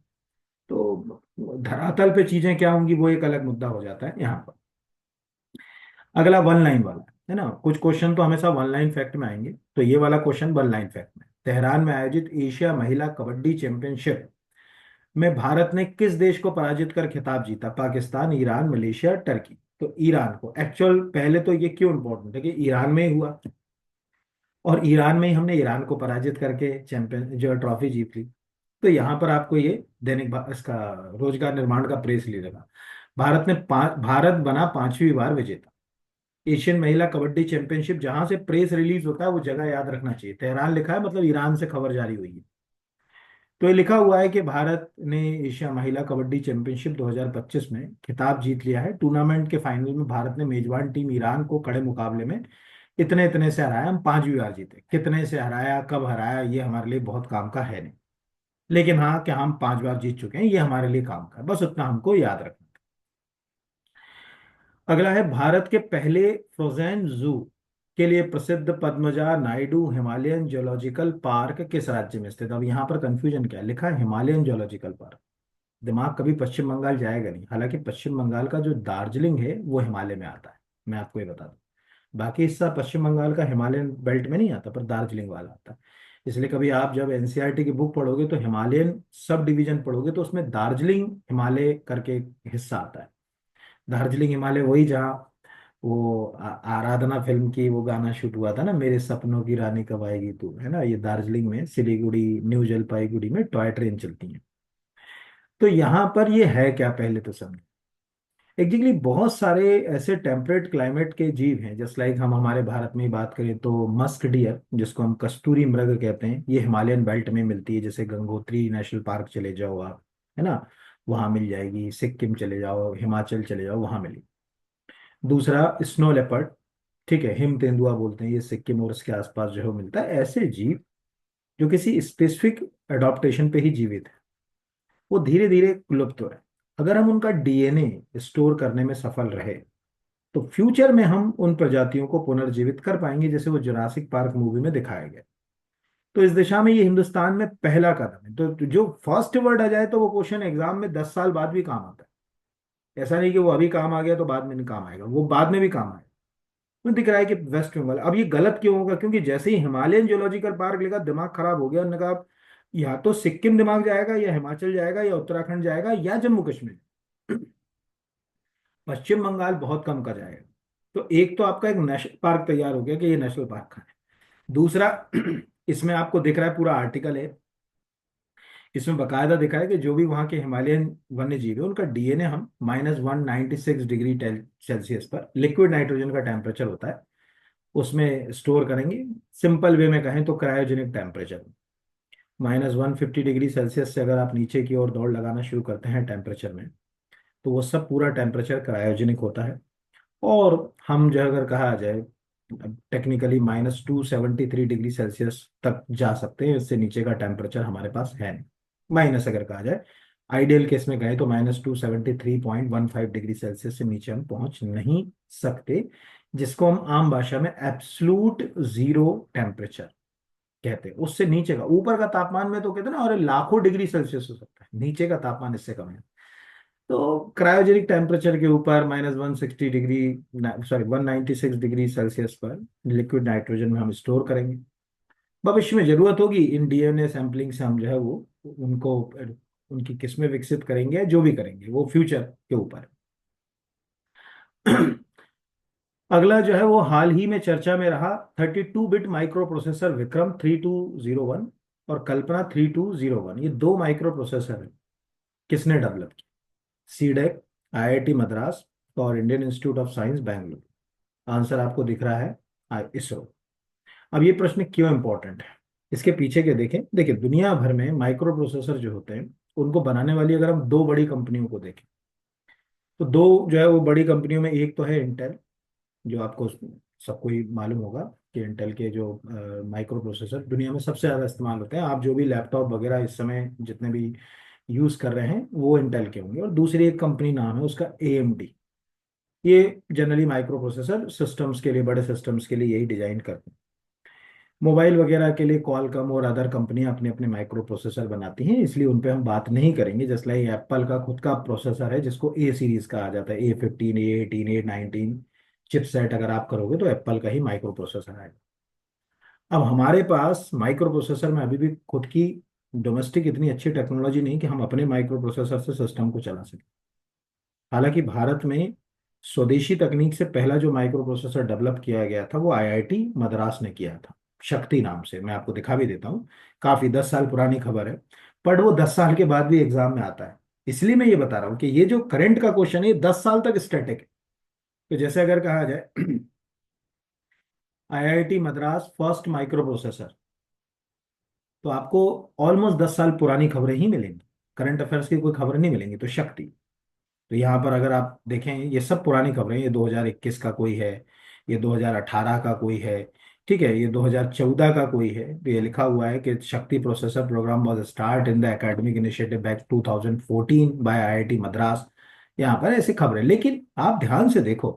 तो धरातल पे चीजें क्या होंगी वो एक अलग मुद्दा हो जाता है यहाँ पर। अगला वन लाइन वाला है ना, कुछ क्वेश्चन तो हमेशा वन लाइन फैक्ट में आएंगे, तो ये वाला क्वेश्चन वन लाइन फैक्ट में। तेहरान में आयोजित एशिया महिला कबड्डी चैंपियनशिप में भारत ने किस देश को पराजित कर खिताब जीता? Pakistan, Iran, Malaysia, Turkey. तो ईरान को, एक्चुअल पहले तो ये क्यों इंपॉर्टेंट है कि ईरान में ही हुआ, और ईरान में ही हमने ईरान को पराजित करके चैंपियन जो ट्रॉफी जीत ली। तो यहाँ पर आपको ये इसका रोजगार निर्माण का प्रेस ले लगा। भारत बना 5वीं बार विजेता। एशियन महिला कबड्डी चैंपियनशिप, जहां से प्रेस रिलीज होता है वो जगह याद रखना चाहिए, तेहरान लिखा है मतलब ईरान से खबर जारी हुई है। तो ये लिखा हुआ है कि भारत ने एशिया महिला कबड्डी चैंपियनशिप 2025 में खिताब जीत लिया है। टूर्नामेंट के फाइनल में भारत ने मेजबान टीम ईरान को कड़े मुकाबले में इतने इतने से हराया। हम 5वीं बार जीते, कितने से हराया, कब हराया, ये हमारे लिए बहुत काम का है नहीं। लेकिन हाँ, कि हम 5 बार जीत चुके हैं, ये हमारे लिए काम का है, बस उतना हमको याद रखना। अगला है, भारत के पहले फ्रोजेन जू के लिए प्रसिद्ध Padmaja Naidu Himalayan zoological park किस राज्य में स्थित है? अब यहाँ पर कंफ्यूजन क्या है, लिखा है हिमालयन जोलॉजिकल पार्क। दिमाग कभी पश्चिम बंगाल जाएगा नहीं, हालांकि पश्चिम बंगाल का जो दार्जिलिंग है वो हिमालय में आता है, मैं आपको ये बता दूं। बाकी हिस्सा पश्चिम बंगाल का हिमालयन बेल्ट में नहीं आता, पर दार्जिलिंग वाला आता है। इसलिए कभी आप जब एनसीईआरटी की बुक पढ़ोगे तो हिमालयन सब डिवीजन पढ़ोगे तो उसमें दार्जिलिंग हिमालय करके हिस्सा आता है। दार्जिलिंग हिमालय वही जहाँ वो आराधना फिल्म की वो गाना शूट हुआ था ना, मेरे सपनों की रानी कब आएगी तू, है ना, ये दार्जिलिंग में सिलीगुड़ी न्यू जलपाईगुड़ी में टॉय ट्रेन चलती है। तो यहाँ पर ये है क्या, पहले तो समझ। एग्जैक्टली बहुत सारे ऐसे टेम्परेट क्लाइमेट के जीव हैं, जस्ट लाइक हम हमारे भारत में ही बात करें तो मस्क डियर, जिसको हम कस्तूरी मृग कहते हैं, ये हिमालयन बेल्ट में मिलती है। जैसे गंगोत्री नेशनल पार्क चले जाओ आप, है ना, वहां मिल जाएगी। सिक्किम चले जाओ, हिमाचल चले जाओ, वहां मिलेगी। दूसरा स्नो लेपर्ड, ठीक है, हिम तेंदुआ बोलते हैं, ये सिक्किम और इसके आसपास जो है वो मिलता है। ऐसे जीव जो किसी स्पेसिफिक एडॉप्टेशन पे ही जीवित है, वो धीरे धीरे लुप्त हो रहे हैं। अगर हम उनका डीएनए स्टोर करने में सफल रहे तो फ्यूचर में हम उन प्रजातियों को पुनर्जीवित कर पाएंगे, जैसे वो जुरासिक पार्क मूवी में दिखाया गया। तो इस दिशा में ये हिंदुस्तान में पहला कदम है। तो जो फर्स्ट वर्ड आ जाए तो वो क्वेश्चन एग्जाम में 10 साल बाद भी काम आता है। ऐसा नहीं कि वो अभी काम आ गया तो बाद में नहीं काम आएगा, वो बाद में भी काम आएगा। तो दिख रहा है कि वेस्ट बंगाल, अब ये गलत क्यों होगा, क्योंकि जैसे ही हिमालयन जोलॉजिकल पार्क लिखा दिमाग खराब हो गया। उन्होंने कहा या तो सिक्किम दिमाग जाएगा, या हिमाचल जाएगा, या उत्तराखंड जाएगा, या जम्मू कश्मीर। पश्चिम बंगाल बहुत कम का जाएगा। तो एक तो आपका एक नेशनल पार्क तैयार हो गया कि ये नेशनल पार्क का है। दूसरा, इसमें आपको दिख रहा है पूरा आर्टिकल है, इसमें बकायदा दिखा है कि जो भी वहाँ के हिमालयन वन्य जीव है उनका डीएनए हम -196 डिग्री सेल्सियस पर लिक्विड नाइट्रोजन का टेम्परेचर होता है उसमें स्टोर करेंगे। सिंपल वे में कहें तो क्रायोजेनिक टेम्परेचर। -150 डिग्री सेल्सियस से अगर आप नीचे की ओर दौड़ लगाना शुरू करते हैं टेम्परेचर में, तो वो सब पूरा टेम्परेचर क्रायोजेनिक होता है। और हम जो अगर कहा जाए टेक्निकली -273 डिग्री सेल्सियस तक जा सकते हैं, इससे नीचे का टेम्परेचर हमारे पास है नहीं। माइनस अगर कहा जाए, आइडियल केस में गए तो -273.15 डिग्री सेल्सियस से नीचे हम पहुंच नहीं सकते, जिसको हम आम भाषा में एब्सलूट जीरो टेम्परेचर कहते हैं। उससे नीचे का, ऊपर का तापमान में तो कहते हैं ना, और लाखों डिग्री सेल्सियस हो सकता है, नीचे का तापमान इससे कम है। तो क्रायोजेनिक टेम्परेचर के ऊपर -160 डिग्री, सॉरी 196 डिग्री सेल्सियस पर लिक्विड नाइट्रोजन में हम स्टोर करेंगे। भविष्य में जरूरत होगी इन डीएनए सैंपलिंग से हम जो है वो उनको, उनकी किस्में विकसित करेंगे, जो भी करेंगे वो फ्यूचर के ऊपर है। अगला जो है वो हाल ही में चर्चा में रहा 32 बिट माइक्रो प्रोसेसर विक्रम 3201 और कल्पना 3201। ये दो माइक्रो प्रोसेसर है, किसने डेवलप किया? सीडेक, आईआईटी मद्रास और Indian institute of science Bangalore. Answer आपको दिख रहा है, इसरो। अब ये प्रश्न क्यों इंपॉर्टेंट है, इसके पीछे के देखें। देखिए, दुनिया भर में माइक्रो प्रोसेसर जो होते हैं उनको बनाने वाली अगर हम दो बड़ी कंपनियों को देखें, तो दो जो है वो बड़ी कंपनियों में, एक तो है इंटेल, जो आपको सबको ही मालूम होगा कि इंटेल के जो माइक्रो प्रोसेसर दुनिया में सबसे ज़्यादा इस्तेमाल होते हैं। आप जो भी लैपटॉप वगैरह इस समय जितने भी यूज़ कर रहे हैं वो इंटेल के होंगे। और दूसरी एक कंपनी नाम है उसका एएमडी। ये जनरली माइक्रो प्रोसेसर सिस्टम्स के लिए, बड़े सिस्टम्स के लिए यही डिजाइन करते हैं। मोबाइल वगैरह के लिए क्वालकॉम और अदर कंपनियां अपने अपने माइक्रो प्रोसेसर बनाती हैं, इसलिए उन पे हम बात नहीं करेंगे। जैसे लाइक एप्पल का खुद का प्रोसेसर है जिसको ए सीरीज कहा जाता है, A15, A18, A19 चिपसेट अगर आप करोगे तो एप्पल का ही माइक्रो प्रोसेसर है। अब हमारे पास माइक्रो प्रोसेसर में अभी भी खुद की डोमेस्टिक इतनी अच्छी टेक्नोलॉजी नहीं कि हम अपने माइक्रो प्रोसेसर से सिस्टम को चला सकें। हालांकि भारत में स्वदेशी तकनीक से पहला जो माइक्रो प्रोसेसर डेवलप किया गया था वो आईआईटी मद्रास ने किया था, शक्ति नाम से। मैं आपको दिखा भी देता हूँ, काफी 10 साल पुरानी खबर है, बट वो 10 साल के बाद भी एग्जाम में आता है। इसलिए मैं ये बता रहा हूँ कि ये जो करंट का क्वेश्चन है ये 10 साल तक स्टैटिक है। तो जैसे अगर कहा जाए IIT Madras first micro processor. तो आपको ऑलमोस्ट 10 साल पुरानी खबरें ही मिलेंगी, करंट अफेयर्स की कोई खबर नहीं मिलेंगी। तो शक्ति, तो यहाँ पर अगर आप देखें ये सब पुरानी खबरें, ये 2021 का कोई है, ये 2018 का कोई है, ठीक है, ये 2014 का कोई है। तो ये लिखा हुआ है कि Shakti processor program was start in the academic initiative back 2014 by IIT Madras. यहाँ पर ऐसी खबरें, लेकिन आप ध्यान से देखो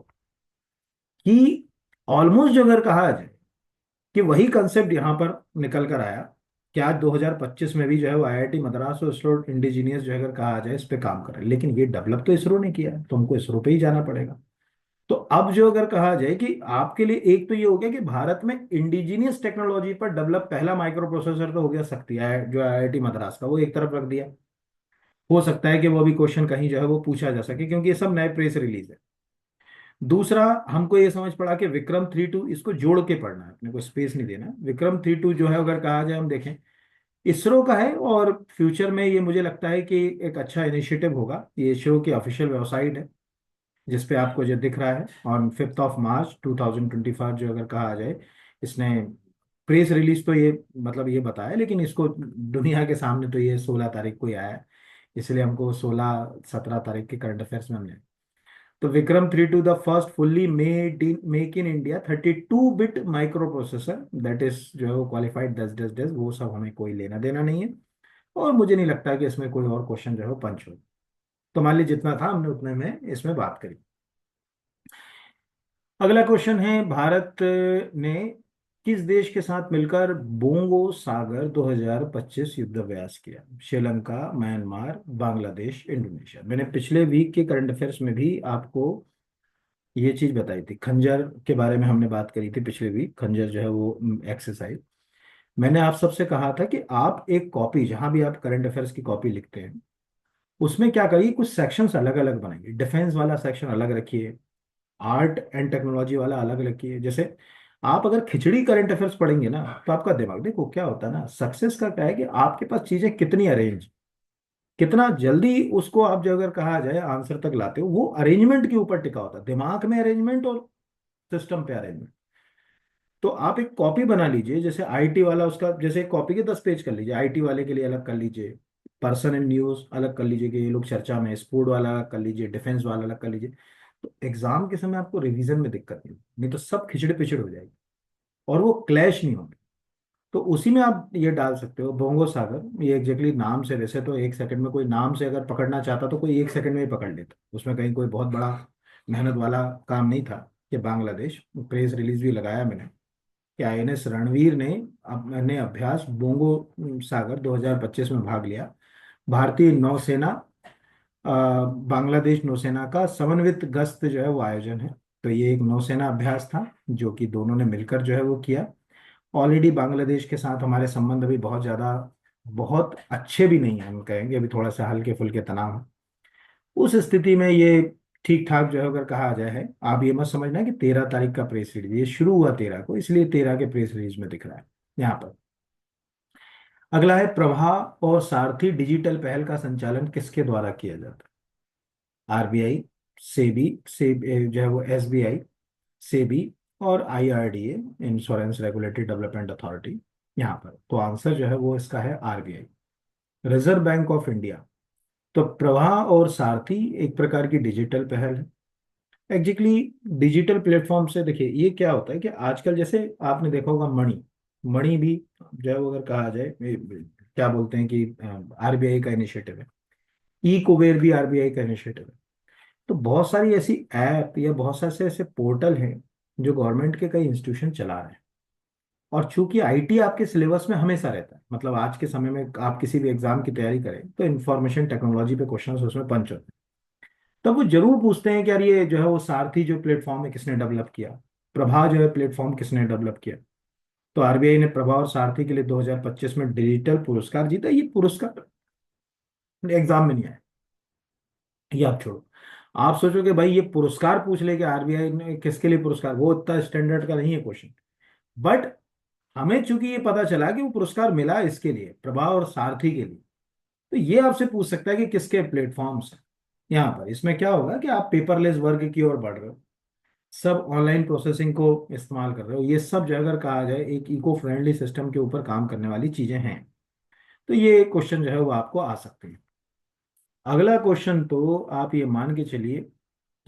कि ऑलमोस्ट जो अगर कहा जाए कि वही कंसेप्ट यहाँ पर निकल कर आया कि आज 2025 में भी जो है वो आईआईटी मद्रास और इसरो इंडिजीनियस जो है अगर कहा जाए इस पे काम कर रहे हैं, लेकिन ये डेवलप तो इसरो ने किया है, तो हमको इसरो पे ही जाना पड़ेगा। तो अब जो अगर कहा जाए कि आपके लिए एक तो ये हो गया कि भारत में इंडिजीनियस टेक्नोलॉजी पर डेवलप पहला माइक्रो प्रोसेसर तो हो गया शक्ति जो आईआईटी मद्रास का, वो एक तरफ रख दिया। हो सकता है कि वो भी क्वेश्चन कहीं जो है वो पूछा जा सके, क्योंकि ये सब नए प्रेस रिलीज है। दूसरा, हमको ये समझ पड़ा कि विक्रम 32, इसको जोड़ के पढ़ना है, अपने को स्पेस नहीं देना। विक्रम 32 जो है अगर कहा जाए, हम देखें इसरो का है, और फ्यूचर में ये मुझे लगता है कि एक अच्छा इनिशिएटिव होगा। ये इसरो की ऑफिशियल वेबसाइट है जिसपे आपको जो दिख रहा है, ऑन 5 मार्च 2025 जो अगर कहा जाए, इसने प्रेस रिलीज तो ये मतलब ये बताया, लेकिन इसको दुनिया के सामने तो ये 16 तारीख को ही आया है, इसलिए हमको 16-17 तारीख के करंट अफेयर्स में हमने। तो Vikram 32 the first fully make in India 32 bit micro processor, that is जो है वो क्वालिफाइड 10 10 10, वो सब हमें कोई लेना देना नहीं है। और मुझे नहीं लगता कि इसमें कोई और क्वेश्चन जो है वो पंच हो। तो मान ली जितना था हमने उतने में इसमें बात करी। अगला क्वेश्चन है, भारत ने किस देश के साथ मिलकर बोंगो सागर 2025 युद्धाभ्यास किया? Sri Lanka, Myanmar, Bangladesh, Indonesia. मैंने पिछले वीक के करंट अफेयर्स में भी आपको ये चीज बताई थी, खंजर के बारे में हमने बात करी थी पिछले वीक। खंजर जो है वो एक्सरसाइज, मैंने आप सबसे कहा था कि आप एक कॉपी, जहां भी आप करंट अफेयर्स की कॉपी लिखते हैं, उसमें क्या करिए, कुछ सेक्शंस अलग अलग बनाइए। डिफेंस वाला सेक्शन अलग रखिए, आर्ट एंड टेक्नोलॉजी वाला अलग रखिए। जैसे आप अगर खिचड़ी करंट अफेयर्स पढ़ेंगे ना, तो आपका दिमाग, देखो क्या होता है ना, सक्सेस का क्या है कि आपके पास चीजें कितनी अरेंज, कितना जल्दी उसको आप जो अगर कहा जाए आंसर तक लाते हो, वो अरेंजमेंट के ऊपर टिका होता है, दिमाग में अरेंजमेंट और सिस्टम पे अरेंजमेंट। तो आप एक कॉपी बना लीजिए, जैसे आईटी वाला उसका, जैसे एक कॉपी के 10 पेज कर लीजिए, आईटी वाले के लिए अलग कर लीजिए, पर्सन एंड न्यूज अलग कर लीजिए कि ये लोग चर्चा में, स्पोर्ट वाला अलग कर लीजिए, डिफेंस वाला अलग कर लीजिए। तो एग्जाम के समय आपको रिवीजन में दिक्कत नहीं होगी, नहीं तो सब खिचड़ी पिचड़ हो जाएगी और वो क्लैश नहीं होगी। तो उसी में आप ये डाल सकते हो बोंगो सागर, ये एग्जैक्टली नाम से, वैसे तो 1 सेकंड में कोई नाम से अगर पकड़ना चाहता तो कोई 1 सेकंड में ही पकड़ लेता, उसमें कहीं कोई बहुत बड़ा मेहनत वाला काम नहीं था। कि बांग्लादेश, प्रेस रिलीज भी लगाया मैंने कि आईएनएस रणवीर ने अपने अभ्यास बोंगो सागर 2025 में भाग लिया। भारतीय नौसेना, बांग्लादेश नौसेना का समन्वित गश्त जो है वो आयोजन है। तो ये एक नौसेना अभ्यास था जो कि दोनों ने मिलकर जो है वो किया। ऑलरेडी बांग्लादेश के साथ हमारे संबंध अभी बहुत ज़्यादा, बहुत अच्छे भी नहीं है, हम कहेंगे अभी थोड़ा सा हल्के फुल्के तनाव है। उस स्थिति में ये ठीक ठाक जो है अगर कहा जाए है, आप ये मत समझना कि 13 तारीख का प्रेस रिलीज, ये शुरू हुआ 13 को, इसलिए 13 के प्रेस रिलीज में दिख रहा है यहाँ पर। अगला है, प्रभा और सारथी डिजिटल पहल का संचालन किसके द्वारा किया जाता है? आरबीआई, सेबी, जो है वो एसबीआई, सेबी, और IRDA, insurance regulatory development authority. यहाँ पर तो आंसर जो है वो इसका है RBI, reserve bank of India. तो प्रवाह और सारथी एक प्रकार की डिजिटल पहल है। एग्जैक्टली, डिजिटल प्लेटफॉर्म से देखिए ये क्या होता है कि आजकल जैसे आपने देखा होगा मणि, मणि भी जो है वो अगर कहा जाए क्या बोलते हैं कि आरबीआई का इनिशिएटिव है। ई कुबेर भी आरबीआई का इनिशिएटिव है। तो बहुत सारी ऐसी ऐप या बहुत सारे ऐसे पोर्टल हैं जो गवर्नमेंट के कई इंस्टीट्यूशन चला रहे हैं। और चूंकि आईटी आपके सिलेबस में हमेशा रहता है, मतलब आज के समय में आप किसी भी एग्जाम की तैयारी करें तो इंफॉर्मेशन टेक्नोलॉजी पे क्वेश्चन उसमें पंच होते हैं। तब वो जरूर पूछते हैं कि यार ये जो है वो सारथी जो प्लेटफॉर्म है किसने डेवलप किया, प्रभा जो है प्लेटफॉर्म किसने डेवलप किया। तो आरबीआई ने प्रभा और सारथी के लिए 2025 में डिजिटल पुरस्कार जीता। ये पुरस्कार एग्जाम में नहीं आया, ये आप छोड़ो। आप सोचो कि भाई ये पुरस्कार पूछ ले कि आरबीआई ने किसके लिए पुरस्कार, वो इतना स्टैंडर्ड का नहीं है क्वेश्चन। बट हमें चूंकि ये पता चला कि वो पुरस्कार मिला इसके लिए, प्रभा और सारथी के लिए, तो ये आपसे पूछ सकता है कि किसके प्लेटफॉर्म्स हैं। यहाँ पर इसमें क्या होगा कि आप पेपरलेस वर्ग की ओर बढ़ रहे हो। सब ऑनलाइन प्रोसेसिंग को इस्तेमाल कर रहे हो, ये सब जो अगर कहा जाए एक इको फ्रेंडली सिस्टम के ऊपर काम करने वाली चीजें हैं, तो ये क्वेश्चन जो है वो आपको आ सकते हैं। अगला क्वेश्चन तो आप ये मान के चलिए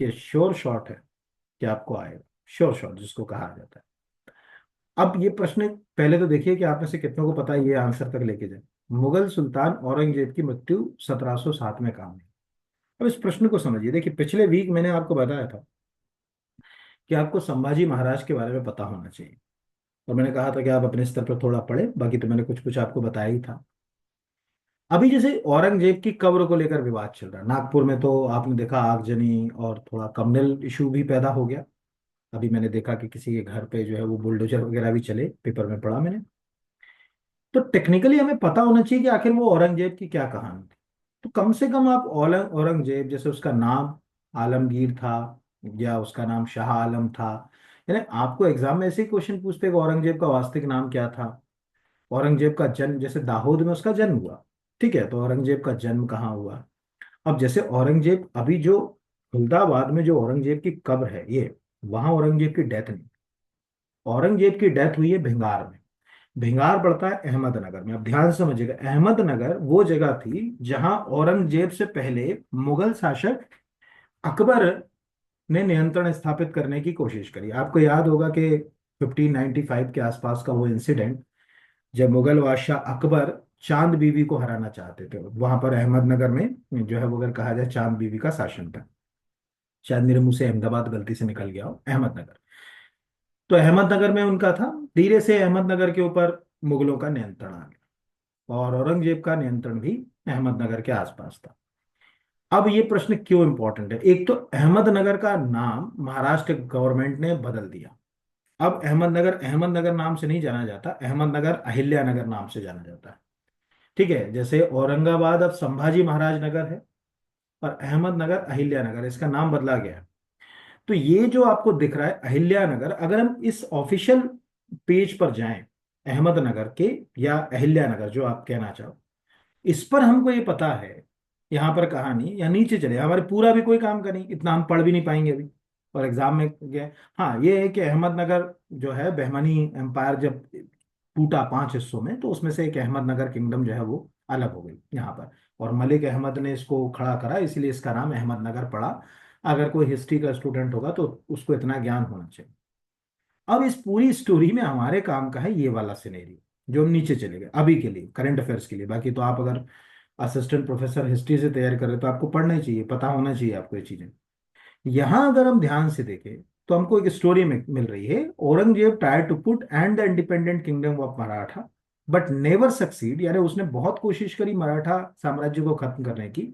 कि श्योर शॉट है कि आपको आएगा, श्योर शॉट जिसको कहा जाता है। अब ये प्रश्न पहले तो देखिए कि आप में से कितनों को पता है, ये आंसर तक लेके जाए। मुगल सुल्तान औरंगजेब की मृत्यु 1707 में कहाँ हुई? अब इस प्रश्न को समझिए। देखिए पिछले वीक मैंने आपको बताया था कि आपको संभाजी महाराज के बारे में पता होना चाहिए, और मैंने कहा था कि आप अपने स्तर पर थोड़ा पढ़े, बाकी तो मैंने कुछ कुछ आपको बताया ही था। अभी जैसे औरंगजेब की कब्र को लेकर विवाद चल रहा है नागपुर में, तो आपने देखा आगजनी और थोड़ा कम्युनल इशू भी पैदा हो गया। अभी मैंने देखा कि किसी के घर पे जो है वो बुलडोजर वगैरह भी चले, पेपर में पढ़ा मैंने। तो टेक्निकली हमें पता होना चाहिए कि आखिर वो औरंगजेब की क्या कहानी थी। तो कम से कम आप औरंगजेब, जैसे उसका नाम आलमगीर था या उसका नाम शाह आलम था, यानी आपको एग्जाम में ऐसे ही क्वेश्चन पूछते हैं कि औरंगजेब का वास्तविक नाम क्या था, औरंगजेब का जन्म, जैसे दाहोद में उसका जन्म हुआ, ठीक है, तो औरंगजेब का जन्म कहाँ हुआ। अब जैसे औरंगजेब अभी जो खुलदाबाद में जो औरंगजेब की कब्र है, ये वहां औरंगजेब की डेथ नहीं, औरंगजेब की डेथ हुई है भिंगार में। भिंगार पड़ता है अहमदनगर में। अब ध्यान से समझिएगा, अहमदनगर वो जगह थी जहां औरंगजेब से पहले मुगल शासक अकबर ने नियंत्रण स्थापित करने की कोशिश करी। आपको याद होगा कि 1595 के आसपास का वो इंसिडेंट, जब मुगल बादशाह अकबर चांद बीबी को हराना चाहते थे, वहां पर अहमदनगर में जो है वो अगर कहा जाए चांद बीबी का शासन था। शायद मेरे मुंह से अहमदाबाद गलती से निकल गया हो, अहमदनगर। तो अहमदनगर में उनका था। धीरे से अहमदनगर के ऊपर मुगलों का नियंत्रण आ गया, और औरंगजेब का नियंत्रण भी अहमदनगर के आसपास था। अब ये प्रश्न क्यों इंपॉर्टेंट है? एक तो अहमदनगर का नाम महाराष्ट्र गवर्नमेंट ने बदल दिया। अब अहमदनगर अहमदनगर नाम से नहीं जाना जाता, अहमदनगर अहिल्यानगर नाम से जाना जाता है। ठीक है, जैसे औरंगाबाद अब संभाजी महाराज नगर है, और अहमदनगर अहिल्यानगर, इसका नाम बदला गया है। तो ये जो आपको दिख रहा है अहिल्यानगर, अगर हम इस ऑफिशियल पेज पर जाएं अहमदनगर के, या अहिल्यानगर जो आप कहना चाहो, इस पर हमको ये पता है, यहाँ पर कहानी या नीचे चले हमारे पूरा भी कोई काम का नहीं, इतना हम पढ़ भी नहीं पाएंगे अभी, और एग्जाम में गए। हाँ ये है कि अहमदनगर जो है, बहमनी एम्पायर जब टूटा 5 हिस्सों में, तो उसमें से एक अहमदनगर किंगडम जो है वो अलग हो गई यहाँ पर, और मलिक अहमद ने इसको खड़ा करा, इसलिए इसका नाम अहमदनगर पड़ा। अगर कोई हिस्ट्री का स्टूडेंट होगा तो उसको इतना ज्ञान होना चाहिए। अब इस पूरी स्टोरी में हमारे काम का है ये वाला सिनेरियो, जो हम नीचे चले गए अभी के लिए करंट अफेयर्स के लिए। बाकी तो आप अगर असिस्टेंट प्रोफेसर हिस्ट्री से तैयार कर रहे तो आपको पढ़ना ही चाहिए, पता होना चाहिए आपको ये चीजें। यहाँ अगर हम ध्यान से देखें तो हमको एक स्टोरी में मिल रही है, Aurangzeb tried to put and the independent kingdom of Maratha but never succeed, यानी उसने बहुत कोशिश करी मराठा साम्राज्य को खत्म करने की।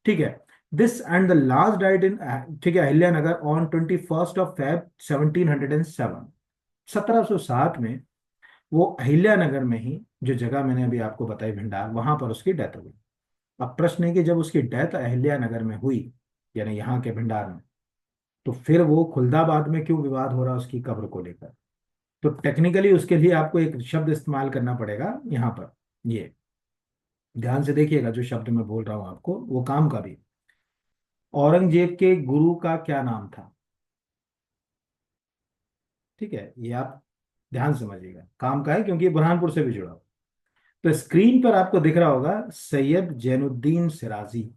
ठीक है, this and the last died in, ठीक है, अहिल्यानगर ऑन 21 Feb 1707। 1707 में वो अहिल्यानगर में ही, जो जगह मैंने अभी आपको बताई भंडार, वहां पर उसकी डेथ हो गई। अब प्रश्न है कि जब उसकी डेथ अहिल्यानगर में हुई, यानी यहाँ के भंडार में, तो फिर वो खुलदाबाद में क्यों विवाद हो रहा है उसकी कब्र को लेकर? तो टेक्निकली उसके लिए आपको एक शब्द इस्तेमाल करना पड़ेगा यहाँ पर। ये ध्यान से देखिएगा, जो शब्द मैं बोल रहा हूँ आपको वो काम का भी। औरंगजेब के गुरु का क्या नाम था? ठीक है, ये आप ध्यान से समझिएगा, काम का है क्योंकि ये बुरहानपुर से भी जुड़ा हुआ। तो स्क्रीन पर आपको दिख रहा होगा सैयद जैनुद्दीन सिराजी,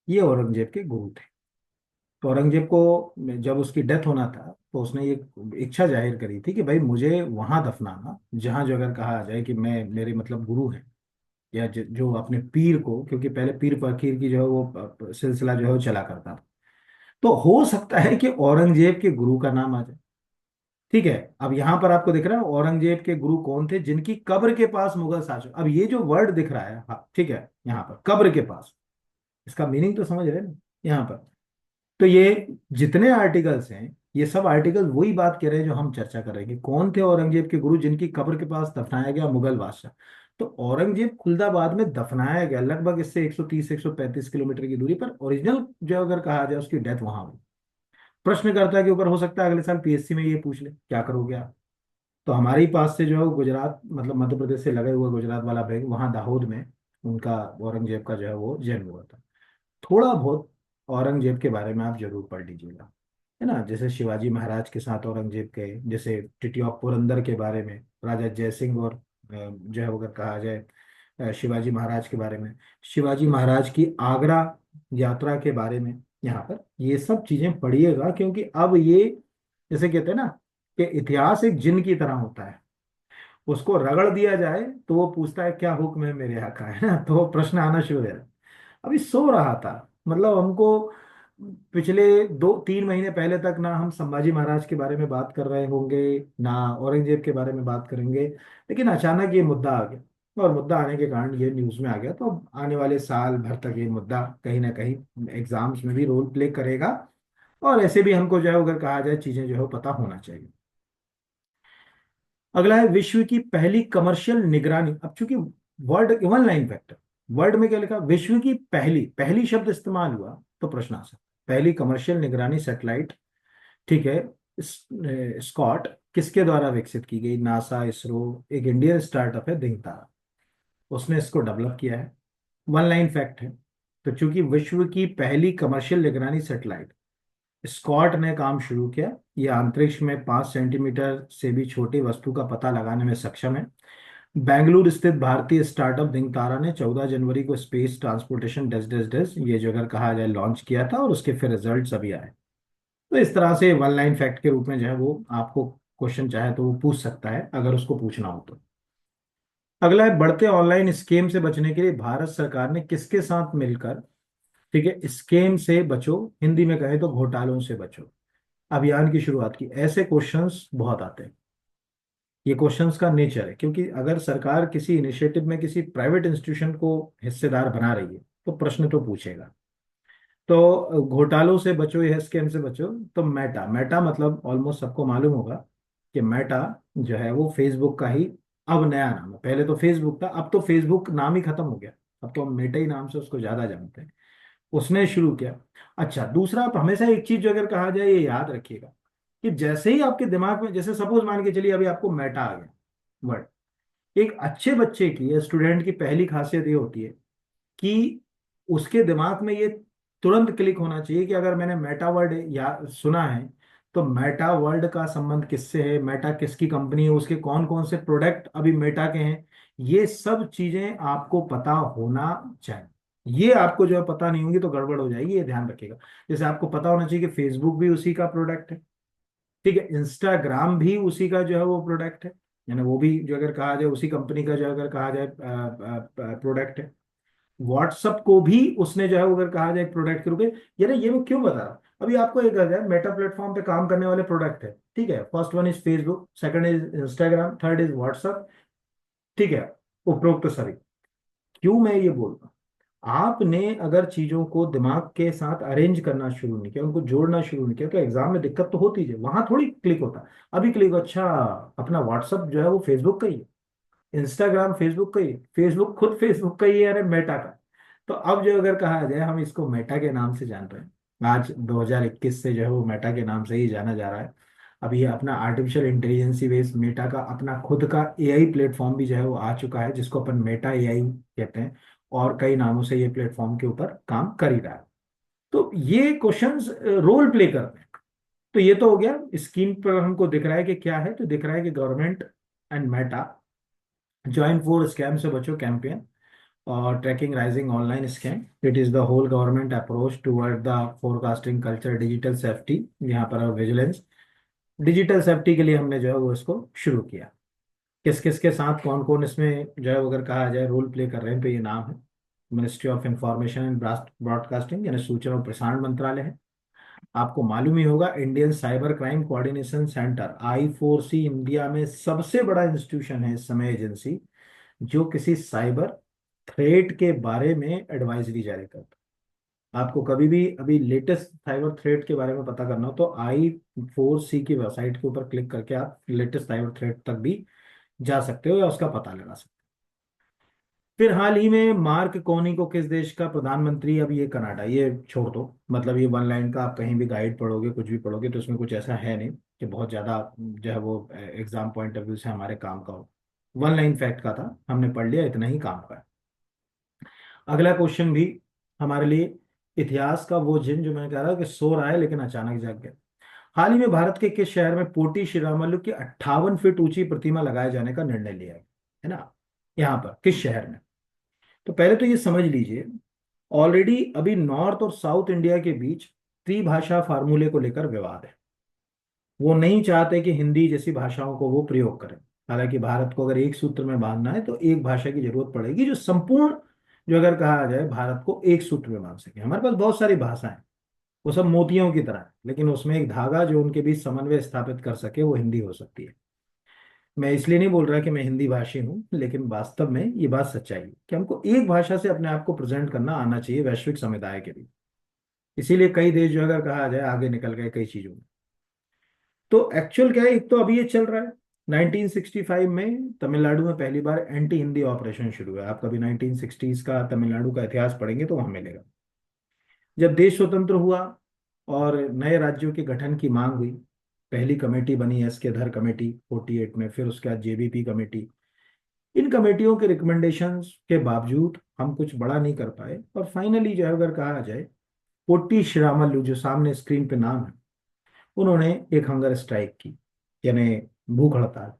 ये औरंगजेब के गुरु थे। तो औरंगजेब को जब उसकी डेथ होना था, तो उसने ये इच्छा जाहिर करी थी कि भाई मुझे वहां दफनाना जहां, जो अगर कहा जाए कि मैं, मेरे मतलब गुरु हैं, या जो अपने पीर को, क्योंकि पहले पीर फकीर की जो है वो सिलसिला जो है वो चला करता था, तो हो सकता है कि औरंगजेब के गुरु का नाम आ जाए। ठीक है, अब यहां पर आपको दिख रहा है औरंगजेब के गुरु कौन थे, जिनकी कब्र के पास मुगल शासक। अब ये जो वर्ड दिख रहा है, हाँ ठीक है, यहाँ पर कब्र के पास, इसका मीनिंग तो समझ रहे हैं ना यहाँ पर। तो ये जितने आर्टिकल्स हैं, ये सब आर्टिकल वही बात कर रहे हैं जो हम चर्चा कर रहे हैं कि कौन थे औरंगजेब के गुरु जिनकी कब्र के पास दफनाया गया मुगल बादशाह। तो औरंगजेब खुलदाबाद में दफनाया गया, लगभग इससे 130 135 किलोमीटर की दूरी पर। ओरिजिनल जो अगर कहा जाए उसकी डेथ वहां हुई। प्रश्नकर्ता के ऊपर हो सकता है अगले साल पीएससी में ये पूछ ले क्या करोगे आप। तो हमारे ही पास से जो है वो गुजरात, मतलब मध्य प्रदेश से लगे हुए गुजरात वाला बैंक, वहां दाहोद में उनका, औरंगजेब का जो है वो जन्म हुआ था। थोड़ा बहुत औरंगजेब के बारे में आप जरूर पढ़ लीजिएगा। है ना, जैसे शिवाजी महाराज के साथ औरंगजेब के, जैसे टिटिया पुरंदर के बारे में, राजा जयसिंह और जो है वो अगर कहा जाए शिवाजी महाराज के बारे में, शिवाजी महाराज की आगरा यात्रा के बारे में, यहाँ पर ये सब चीजें पढ़िएगा, क्योंकि अब ये जैसे कहते हैं ना कि इतिहास एक जिन की तरह होता है, उसको रगड़ दिया जाए तो वो पूछता है क्या हुक्म है मेरे यहाँ का, है ना, तो वो प्रश्न आना शुरू हो जाता है। अभी सो रहा था, मतलब हमको पिछले 2-3 महीने पहले तक ना हम संभाजी महाराज के बारे में बात कर रहे होंगे, ना औरंगजेब के बारे में बात करेंगे, लेकिन अचानक ये मुद्दा आ गया, और मुद्दा आने के कारण ये न्यूज में आ गया, तो अब आने वाले साल भर तक ये मुद्दा कहीं ना कहीं एग्जाम्स में भी रोल प्ले करेगा। और ऐसे भी हमको जो है अगर कहा जाए चीजें जो है वो पता होना चाहिए। अगला है विश्व की पहली कमर्शियल निगरानी, अब चूंकि word one line factor, word में क्या लिखा, विश्व की पहली, पहली शब्द इस्तेमाल हुआ तो प्रश्न आ सकता है। पहली कमर्शियल निगरानी सैटेलाइट, ठीक है, स्कॉट किसके द्वारा विकसित की गई, नासा, इसरो, एक इंडियन स्टार्टअप है दिन तारा, उसने इसको डेवलप किया है। वन लाइन फैक्ट है। तो चूंकि विश्व की पहली कमर्शियल निगरानी सैटेलाइट स्कॉट ने काम शुरू किया, यह अंतरिक्ष में 5 सेंटीमीटर से भी छोटी वस्तु का पता लगाने में सक्षम है। बेंगलुरु स्थित भारतीय स्टार्टअप दिंग तारा ने 14 जनवरी को स्पेस ट्रांसपोर्टेशन डस डस डस ये जो अगर कहा जाए लॉन्च किया था, और उसके फिर रिजल्ट्स अभी आए। तो इस तरह से वन लाइन फैक्ट के रूप में जो है वो आपको क्वेश्चन चाहे तो वो पूछ सकता है, अगर उसको पूछना हो तो। अगला है बढ़ते ऑनलाइन स्कैम से बचने के लिए भारत सरकार ने किसके साथ मिलकर, ठीक है, स्कैम से बचो, हिंदी में कहें तो घोटालों से बचो, अभियान की शुरुआत की। ऐसे क्वेश्चंस बहुत आते हैं, ये क्वेश्चंस का नेचर है, क्योंकि अगर सरकार किसी इनिशिएटिव में किसी प्राइवेट इंस्टीट्यूशन को हिस्सेदार बना रही है तो प्रश्न तो पूछेगा। तो घोटालों से बचो या स्कैम से बचो, तो मेटा, मेटा मतलब ऑलमोस्ट सबको मालूम होगा कि मेटा जो है वो फेसबुक का ही अब नया नाम है। पहले तो फेसबुक था, अब तो फेसबुक नाम ही खत्म हो गया, अब तो हम मेटा ही नाम से उसको ज्यादा जानते हैं। उसने शुरू किया। अच्छा, दूसरा, आप हमेशा एक चीज जो अगर कहा जाए ये याद रखिएगा, कि जैसे ही आपके दिमाग में, जैसे सपोज मान के चलिए अभी आपको मेटा आ गया वर्ड, एक अच्छे बच्चे की या स्टूडेंट की पहली खासियत ये होती है कि उसके दिमाग में ये तुरंत क्लिक होना चाहिए कि अगर मैंने मेटा वर्ड या सुना है, तो मेटा वर्ड का संबंध किससे है, मेटा किसकी कंपनी है, उसके कौन कौन से प्रोडक्ट अभी मेटा के हैं, ये सब चीजें आपको पता होना चाहिए। ये आपको जो है पता नहीं होंगी तो गड़बड़ हो जाएगी, ये ध्यान रखिएगा। जैसे आपको पता होना चाहिए कि फेसबुक भी उसी का प्रोडक्ट है, ठीक है, इंस्टाग्राम भी उसी का जो है वो प्रोडक्ट है, यानी वो भी जो अगर कहा जाए उसी कंपनी का जो अगर कहा जाए प्रोडक्ट है। व्हाट्सअप को भी उसने जो है वो अगर कहा जाए प्रोडक्ट के रूप में, यानी ये मैं क्यों बता रहा हूँ, अभी आपको एक अगर मेटा प्लेटफॉर्म पे काम करने वाले प्रोडक्ट है, ठीक है, first one is Facebook, second is Instagram, third is WhatsApp, ठीक है, उपरोक्त सभी। क्यों मैं ये बोल रहा हूँ, आपने अगर चीजों को दिमाग के साथ अरेंज करना शुरू नहीं किया, उनको जोड़ना शुरू नहीं किया, तो एग्जाम में दिक्कत तो होती है, वहां थोड़ी क्लिक होता। अभी क्लिक, अच्छा, अपना व्हाट्सअप जो है वो फेसबुक का ही है, इंस्टाग्राम फेसबुक का ही है, फेसबुक खुद फेसबुक का ही है, यानी मेटा का। तो अब जो अगर कहा जाए हम इसको मेटा के नाम से जान रहे हैं, आज 2021 से जो है वो मेटा के नाम से ही जाना जा रहा है। अभी अपना आर्टिफिशियल इंटेलिजेंसी बेस्ड मेटा का अपना खुद का एआई प्लेटफॉर्म भी जो है वो आ चुका है, जिसको अपन मेटा एआई कहते हैं, और कई नामों से ये प्लेटफॉर्म के ऊपर काम कर ही रहा है। तो ये क्वेश्चंस रोल प्ले करते हैं। तो ये तो हो गया, स्क्रीन पर हमको दिख रहा है कि क्या है, तो दिख रहा है कि government and Meta join for scam से बचो कैंपेन और tracking rising online scam, it is the whole government approach toward the forecasting culture digital safety, यहाँ पर विजिलेंस, डिजिटल सेफ्टी के लिए हमने जो है वो इसको शुरू किया। किस किस के साथ कौन कौन इसमें जो है वो अगर कहा जाए रोल प्ले कर रहे हैं, तो ये नाम है, ministry of information and broadcasting यानी सूचना और प्रसारण मंत्रालय है। आपको मालूम ही होगा Indian cyber crime coordination centre, I4C India में सबसे बड़ा इंस्टीट्यूशन है इस समय, एजेंसी जो किसी साइबर थ्रेट के बारे में एडवाइजरी जारी करता है। आपको कभी भी अभी लेटेस्ट साइबर थ्रेट के बारे में पता करना हो तो I4C की वेबसाइट के ऊपर क्लिक करके आप लेटेस्ट साइबर थ्रेट तक भी जा सकते हो या उसका पता लगा सकते हो। फिर हाल ही में मार्क कोनी को किस देश का प्रधानमंत्री, अब ये कनाडा, ये छोड़ दो, मतलब ये वन लाइन का, आप कहीं भी गाइड पढ़ोगे कुछ भी पढ़ोगे तो उसमें कुछ ऐसा है नहीं कि बहुत ज्यादा जो है वो एग्जाम पॉइंट ऑफ व्यू से हमारे काम का हो। वन लाइन फैक्ट का था, हमने पढ़ लिया, इतना ही काम का है। अगला क्वेश्चन भी हमारे लिए, इतिहास का वो जिन जो मैं कह रहा हूँ कि सो रहा है लेकिन अचानक जाग गया। हाल ही में भारत के किस शहर में पोटी श्रीरामलु की 58 फीट ऊंची प्रतिमा लगाए जाने का निर्णय लिया है ना? यहाँ पर किस शहर में? तो पहले तो ये समझ लीजिए, ऑलरेडी अभी नॉर्थ और साउथ इंडिया के बीच त्रिभाषा फार्मूले को लेकर विवाद है। वो नहीं चाहते कि हिंदी जैसी भाषाओं को वो प्रयोग करें। हालांकि भारत को अगर एक सूत्र में बांधना है तो एक भाषा की जरूरत पड़ेगी जो संपूर्ण, जो अगर कहा जाए भारत को एक सूत्र में बांध सके। हमारे पास बहुत सारी भाषाएं, वो सब मोतियों की तरह है, लेकिन उसमें एक धागा जो उनके बीच समन्वय स्थापित कर सके वो हिंदी हो सकती है। मैं इसलिए नहीं बोल रहा कि मैं हिंदी भाषी हूँ, लेकिन वास्तव में ये बात सच्चाई है कि हमको एक भाषा से अपने आप को प्रेजेंट करना आना चाहिए वैश्विक समुदाय के लिए। इसीलिए कई देश जो अगर कहा जाए आगे निकल गए कई चीजों में। तो एक्चुअल क्या है, एक तो अभी ये चल रहा है 1965 में तमिलनाडु में पहली बार एंटी हिंदी ऑपरेशन शुरू हुआ। आप कभी 1960s का तमिलनाडु का इतिहास पढ़ेंगे तो वहां मिलेगा। जब देश स्वतंत्र हुआ और नए राज्यों के गठन की मांग हुई, पहली कमेटी बनी एस के धर कमेटी 48 में, फिर उसके बाद जेबीपी कमेटी। इन कमेटियों के रिकमेंडेशंस के बावजूद हम कुछ बड़ा नहीं कर पाए, और फाइनली जो है अगर कहा जाए, पोटी श्रीरामलु जो सामने स्क्रीन पे नाम है, उन्होंने एक हंगर स्ट्राइक की, यानी भूख हड़ताल।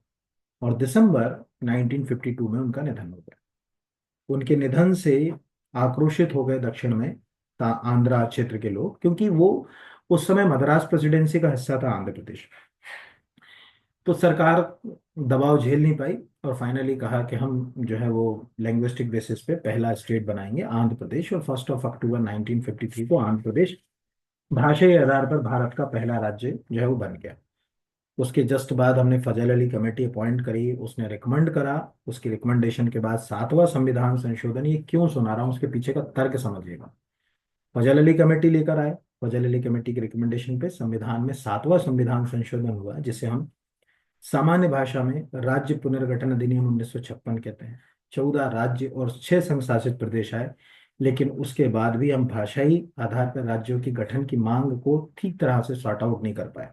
और दिसंबर 1952 में उनका निधन हो गया। उनके निधन से आक्रोशित हो गए दक्षिण में आंध्रा क्षेत्र के लोग, क्योंकि वो उस समय मद्रास प्रेसिडेंसी का हिस्सा था आंध्र प्रदेश। तो सरकार दबाव झेल नहीं पाई और फाइनली कहा कि हम जो है वो लैंग्विस्टिक बेसिस पे पहला स्टेट बनाएंगे आंध्र प्रदेश, और 1 अक्टूबर 1953 को आंध्र प्रदेश भाषाई आधार पर भारत का पहला राज्य जो है वो बन गया। उसके जस्ट बाद हमने फजल अली कमेटी अपॉइंट करी, उसने रिकमेंड करा। उसकी रिकमेंडेशन के बाद 7वां संविधान संशोधन। ये क्यों सुना रहा हूँ, उसके पीछे का तर्क समझिएगा। फजल अली कमेटी लेकर आए, फजल अली कमेटी की रिकमेंडेशन पे संविधान में 7वां संविधान संशोधन हुआ, जिसे हम सामान्य भाषा में राज्य पुनर्गठन अधिनियम 1956 कहते हैं। 14 राज्य और 6 संघ शासित प्रदेश आए, लेकिन उसके बाद भी हम भाषाई आधार पर राज्यों की गठन की मांग को ठीक तरह से सॉर्ट आउट नहीं कर पाए,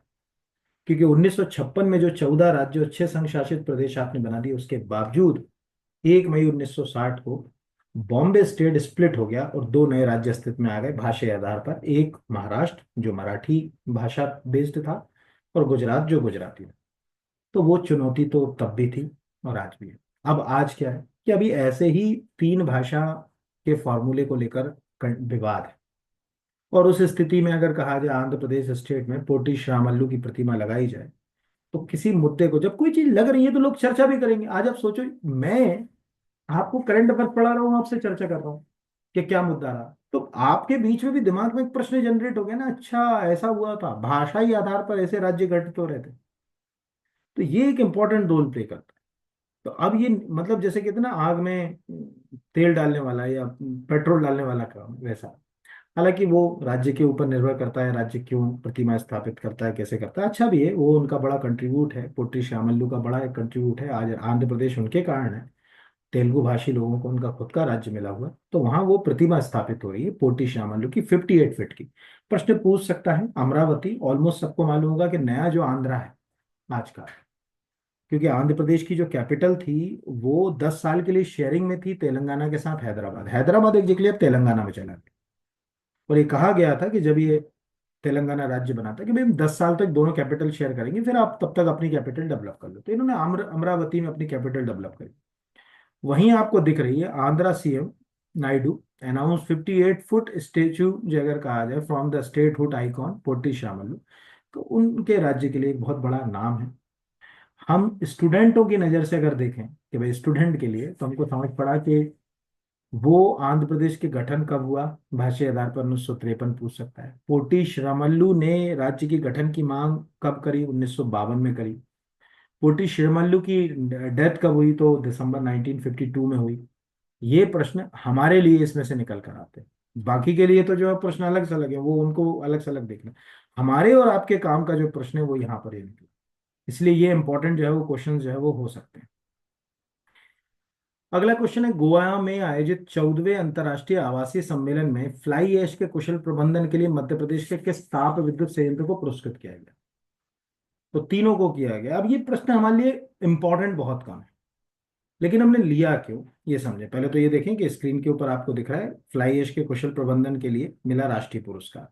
क्योंकि 1956 में जो 14 राज्य और 6 संघ शासित प्रदेश आपने बना दिए, उसके बावजूद 1 मई 1960 को बॉम्बे स्टेट स्प्लिट हो गया और दो नए राज्य अस्तित्व में आ गए भाषाई आधार पर। एक महाराष्ट्र जो मराठी भाषा बेस्ड था, और गुजरात जो गुजराती था। तो वो चुनौती तो तब भी थी और आज भी है। अब आज क्या है कि अभी ऐसे ही तीन भाषा के फॉर्मूले को लेकर विवाद है। और उस स्थिति में अगर कहा जाए आंध्र प्रदेश स्टेट में पोटी श्रीरामल्लू की प्रतिमा लगाई जाए, तो किसी मुद्दे को जब कोई चीज लग रही है तो लोग चर्चा भी करेंगे। आज आप सोचो, मैं आपको करंट अफेयर पढ़ा रहा हूँ, आपसे चर्चा कर रहा हूँ कि क्या मुद्दा रहा, तो आपके बीच में भी दिमाग में एक प्रश्न जनरेट हो गया ना, अच्छा ऐसा हुआ था, भाषाई आधार पर ऐसे राज्य गठित हो रहे थे। तो ये एक इंपॉर्टेंट रोल प्ले करता है। तो अब ये मतलब जैसे कहते हैं ना, आग में तेल डालने वाला या पेट्रोल डालने वाला काम वैसा। हालांकि वो राज्य के ऊपर निर्भर करता है, राज्य क्यों प्रतिमा स्थापित करता है, कैसे करता है। अच्छा भी है, वो उनका बड़ा कंट्रीब्यूट है, पोट्री श्यामल्लू का बड़ा एक कंट्रीब्यूट है। आज आंध्र प्रदेश उनके कारण है, तेलुगु भाषी लोगों को उनका खुद का राज्य मिला हुआ है, तो वहां वो प्रतिमा स्थापित हो रही है पोटी श्यामल्लू की 58 फीट की। प्रश्न पूछ सकता है, अमरावती ऑलमोस्ट सबको मालूम होगा कि नया जो आंध्रा है आज का, क्योंकि आंध्र प्रदेश की जो कैपिटल थी वो 10 साल के लिए शेयरिंग में थी तेलंगाना के साथ, हैदराबाद। हैदराबाद एक जगह अब तेलंगाना में चला गया, और ये कहा गया था कि जब ये तेलंगाना राज्य बना था कि भाई हम 10 साल तक दोनों कैपिटल शेयर करेंगे, फिर आप तब तक अपनी कैपिटल डेवलप कर लो। तो इन्होंने अमरावती में अपनी कैपिटल डेवलप करी। वहीं आपको दिख रही है Andhra CM Naidu announce 58 foot statue, जो अगर कहा जाए from the statehood icon Potti Shyamalu. तो उनके राज्य के लिए एक बहुत बड़ा नाम है। हम स्टूडेंटों की नज़र से अगर देखें कि भाई स्टूडेंट के लिए, तो हमको समझ पड़ा कि वो आंध्र प्रदेश के गठन कब हुआ, भाषाई आधार पर 1953 पूछ सकता है। पोटी श्रीरामल्लू ने राज्य की गठन की मांग कब करी, 1952 में करी। पोटी श्रीरामल्लू की डेथ कब हुई, तो दिसंबर 1952 में हुई। ये प्रश्न हमारे लिए इसमें से निकल कर आते हैं। बाकी के लिए तो जो है प्रश्न अलग से अलग है, वो उनको अलग से अलग देखना। हमारे और आपके काम का जो प्रश्न है वो यहाँ पर ये निकला। इसलिए ये इंपॉर्टेंट जो है वो क्वेश्चन जो है वो हो सकते हैं। अगला क्वेश्चन है, गोवा में आयोजित 14वें अंतर्राष्ट्रीय आवासीय सम्मेलन में फ्लाई ऐश के कुशल प्रबंधन के लिए मध्य प्रदेश के किस ताप विद्युत संयंत्र को पुरस्कृत किया गया? तो तीनों को किया गया। अब ये प्रश्न हमारे लिए इंपॉर्टेंट बहुत कम है, लेकिन हमने लिया क्यों ये समझे। पहले तो ये देखें कि स्क्रीन के ऊपर आपको दिख रहा है फ्लाई ऐश के कुशल प्रबंधन के लिए मिला राष्ट्रीय पुरस्कार।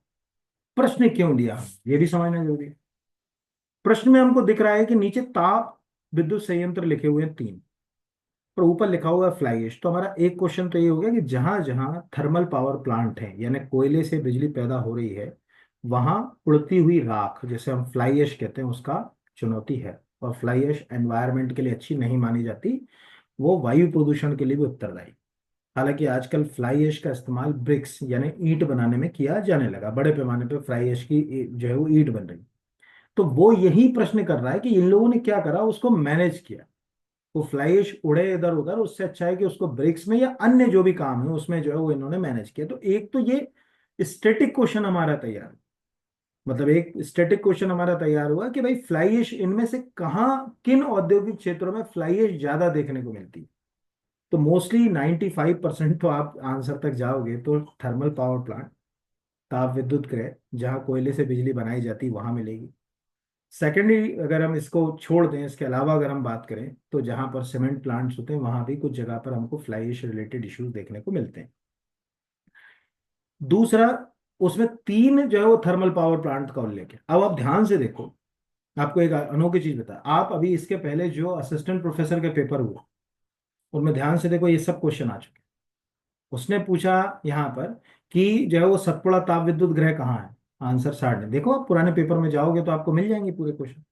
प्रश्न क्यों लिया हम, ये भी समझना जरूरी है। प्रश्न में हमको दिख रहा है कि नीचे ताप विद्युत संयंत्र लिखे हुए हैं तीन, और ऊपर लिखा हुआ है फ्लाई ऐश। तो हमारा एक क्वेश्चन तो ये हो गया कि जहां जहां थर्मल पावर प्लांट है यानी कोयले से बिजली पैदा हो रही है, वहां उड़ती हुई राख जैसे हम फ्लाई ऐश कहते हैं उसका चुनौती है। और फ्लाई ऐश एनवायरनमेंट के लिए अच्छी नहीं मानी जाती, वो वायु प्रदूषण के लिए भी उत्तरदायी। हालांकि आजकल फ्लाई ऐश का इस्तेमाल ब्रिक्स यानी ईंट बनाने में किया जाने लगा, बड़े पैमाने पर फ्लाई ऐश की जो है वो ईंट बन रही। तो वो यही प्रश्न कर रहा है कि इन लोगों ने क्या करा, उसको मैनेज किया। वो फ्लाई ऐश उड़े इधर उधर, उससे अच्छा है कि उसको ब्रिक्स में या अन्य जो भी काम है उसमें जो है वो इन्होंने मैनेज किया। तो एक तो ये स्टैटिक क्वेश्चन हमारा तैयार है। मतलब एक स्टैटिक क्वेश्चन हमारा तैयार हुआ कि भाई फ्लाई ऐश इनमें से कहाँ, किन औद्योगिक क्षेत्रों में फ्लाई ऐश ज्यादा देखने को मिलती है। तो मोस्टली 95% तो आप आंसर तक जाओगे तो थर्मल पावर प्लांट, ताप विद्युत गृह, जहाँ कोयले से बिजली बनाई जाती है वहां मिलेगी। सेकेंडरी अगर हम इसको छोड़ दें, इसके अलावा अगर हम बात करें तो जहां पर सीमेंट प्लांट्स होते हैं वहां भी कुछ जगह पर हमको फ्लाई ऐश रिलेटेड इश्यूज देखने को मिलते हैं। दूसरा, उसमें तीन जो है वो थर्मल पावर प्लांट का उल्लेख है। अब आप ध्यान से देखो, आपको एक अनोखी चीज बता, आप अभी इसके पहले जो असिस्टेंट प्रोफेसर के पेपर हुए उनमें ध्यान से देखो, ये सब क्वेश्चन आ चुके हैं। उसने पूछा यहाँ पर कि जो है वो सतपुड़ा ताप विद्युत गृह कहाँ है, आंसर सारणी। देखो आप पुराने पेपर में जाओगे तो आपको मिल जाएंगे पूरे क्वेश्चन।